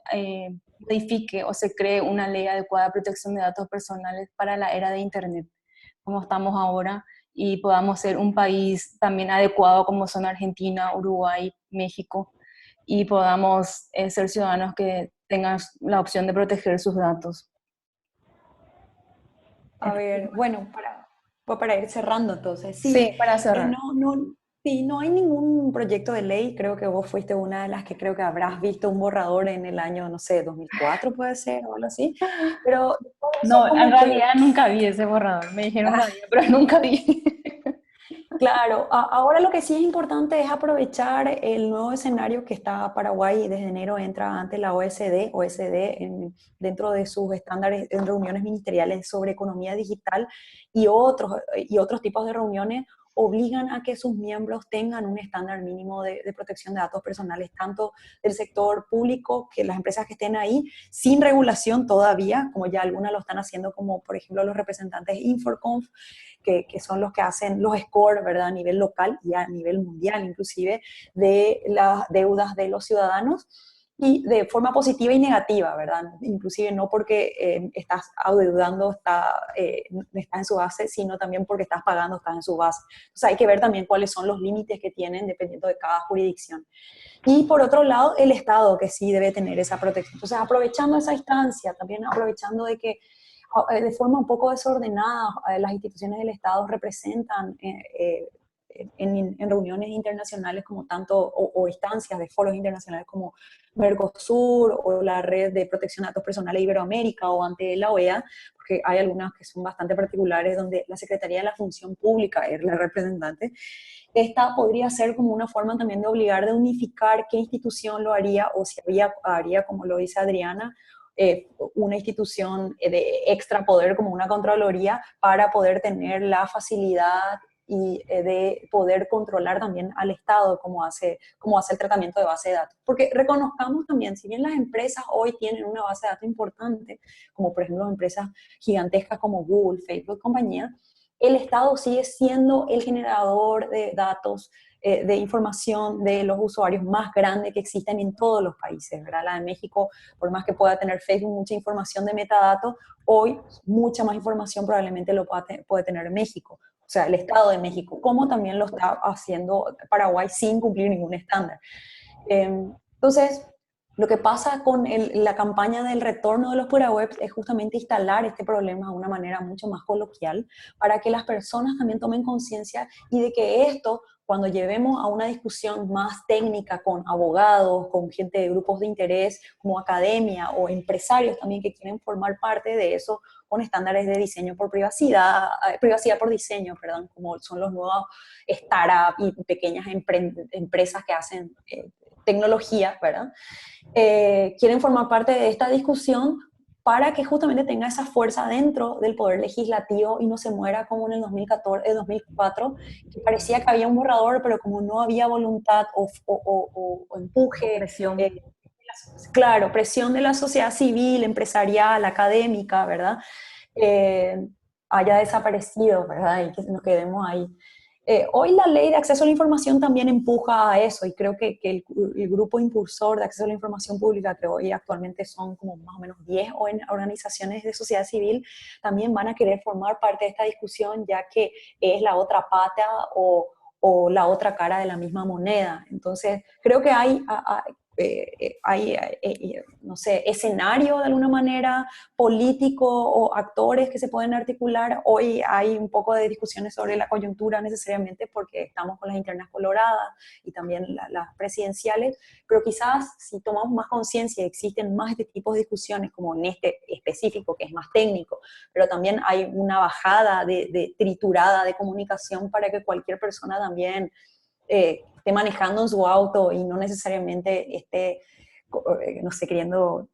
modifique o se cree una ley adecuada de protección de datos personales para la era de Internet, como estamos ahora, y podamos ser un país también adecuado como son Argentina, Uruguay, México, y podamos ser ciudadanos que tengan la opción de proteger sus datos. A ver, bueno, para ir cerrando entonces, Sí, para cerrar. sí, no hay ningún proyecto de ley, creo que vos fuiste una de las que creo que habrás visto un borrador en el año, no sé, 2004 puede ser, o algo así, pero todo eso No, en como que, realidad nunca vi ese borrador. Me dijeron que había, pero nunca vi. claro, ahora lo que sí es importante es aprovechar el nuevo escenario que está Paraguay y desde enero entra ante la OECD dentro de sus estándares en reuniones ministeriales sobre economía digital y otros tipos de reuniones obligan a que sus miembros tengan un estándar mínimo de protección de datos personales, tanto del sector público, que las empresas que estén ahí, sin regulación todavía, como ya algunas lo están haciendo, como por ejemplo los representantes Infoconf, que son los que hacen los scores, ¿verdad? A nivel local y a nivel mundial inclusive, de las deudas de los ciudadanos, y de forma positiva y negativa, ¿verdad? Inclusive no porque estás adeudando, estás en su base, sino también porque estás pagando, estás en su base. Entonces hay que ver también cuáles son los límites que tienen dependiendo de cada jurisdicción. Y por otro lado, el Estado, que sí debe tener esa protección. Entonces, aprovechando esa instancia, también aprovechando de que de forma un poco desordenada las instituciones del Estado representan en reuniones internacionales como tanto, o instancias de foros internacionales como Mercosur o la Red de Protección de Datos Personales de Iberoamérica o ante la OEA, porque hay algunas que son bastante particulares donde la Secretaría de la Función Pública es la representante. Esta podría ser como una forma también de obligar, de unificar qué institución lo haría, o si haría, como lo dice Adriana, una institución de extra poder como una Contraloría para poder tener la facilidad y de poder controlar también al Estado cómo hace el tratamiento de base de datos. Porque reconozcamos también, si bien las empresas hoy tienen una base de datos importante, como por ejemplo empresas gigantescas como Google, Facebook, compañía, el Estado sigue siendo el generador de datos, de información de los usuarios más grande que existen en todos los países, ¿verdad? La de México, por más que pueda tener Facebook mucha información de metadatos, hoy mucha más información probablemente lo puede tener México, o sea, el Estado de México, como también lo está haciendo Paraguay sin cumplir ningún estándar. Entonces, lo que pasa con la campaña del retorno de los webs es justamente instalar este problema de una manera mucho más coloquial para que las personas también tomen conciencia y de que esto, cuando llevemos a una discusión más técnica con abogados, con gente de grupos de interés como academia o empresarios también que quieren formar parte de eso, con estándares de diseño por privacidad por diseño, perdón, como son los nuevos startups y pequeñas empresas que hacen tecnología, ¿verdad? Quieren formar parte de esta discusión para que justamente tenga esa fuerza dentro del poder legislativo y no se muera como en el 2004, que parecía que había un borrador, pero como no había voluntad o empuje, Presión. claro, presión de la sociedad civil, empresarial, académica, ¿verdad? Haya desaparecido, ¿verdad? Y que nos quedemos ahí. Hoy la ley de acceso a la información también empuja a eso, y creo que el grupo impulsor de acceso a la información pública, que hoy actualmente son como más o menos 10 organizaciones de sociedad civil, también van a querer formar parte de esta discusión, ya que es la otra pata o la otra cara de la misma moneda. Entonces, creo que no sé, escenario de alguna manera político o actores que se pueden articular. Hoy hay un poco de discusiones sobre la coyuntura necesariamente porque estamos con las internas coloradas y también las presidenciales, pero quizás si tomamos más conciencia existen más de este tipo de discusiones como en este específico que es más técnico, pero también hay una bajada de triturada de comunicación para que cualquier persona también esté manejando en su auto y no necesariamente esté, no sé, queriendo,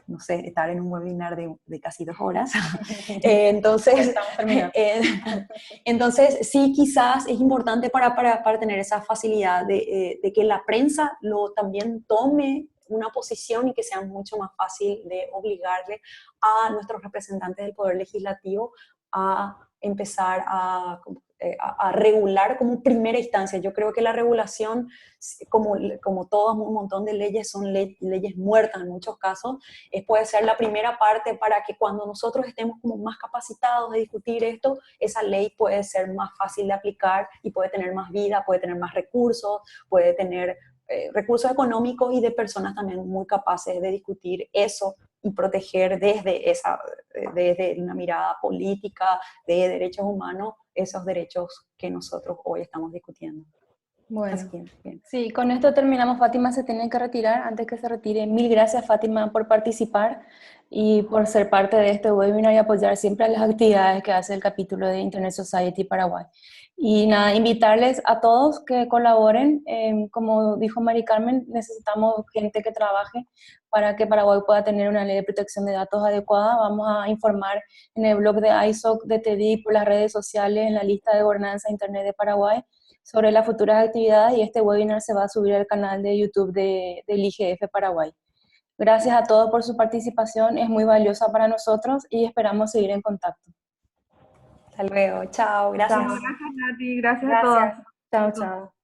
no sé, estar en un webinar de casi 2 horas. Entonces, entonces, sí, quizás es importante para tener esa facilidad de que la prensa también tome una posición y que sea mucho más fácil de obligarle a nuestros representantes del Poder Legislativo a empezar a regular como primera instancia. Yo creo que la regulación, como todo un montón de leyes, son leyes muertas en muchos casos, puede ser la primera parte para que cuando nosotros estemos como más capacitados de discutir esto, esa ley puede ser más fácil de aplicar y puede tener más vida, puede tener más recursos, puede tener recursos económicos y de personas también muy capaces de discutir eso y proteger desde una mirada política, de derechos humanos, esos derechos que nosotros hoy estamos discutiendo. Bueno, bien. Sí, con esto terminamos. Fátima se tiene que retirar. Antes que se retire, mil gracias, Fátima, por participar y por ser parte de este webinar y apoyar siempre las actividades que hace el capítulo de Internet Society Paraguay. Y nada, invitarles a todos que colaboren. Como dijo Mari Carmen, necesitamos gente que trabaje para que Paraguay pueda tener una ley de protección de datos adecuada. Vamos a informar en el blog de ISOC, de TEDI, por las redes sociales, en la lista de gobernanza Internet de Paraguay, sobre las futuras actividades, y este webinar se va a subir al canal de YouTube del IGF Paraguay. Gracias a todos por su participación, es muy valiosa para nosotros y esperamos seguir en contacto. Hasta luego, chao, gracias. Gracias, Nati, gracias a Gracias. todos. Chao, chao.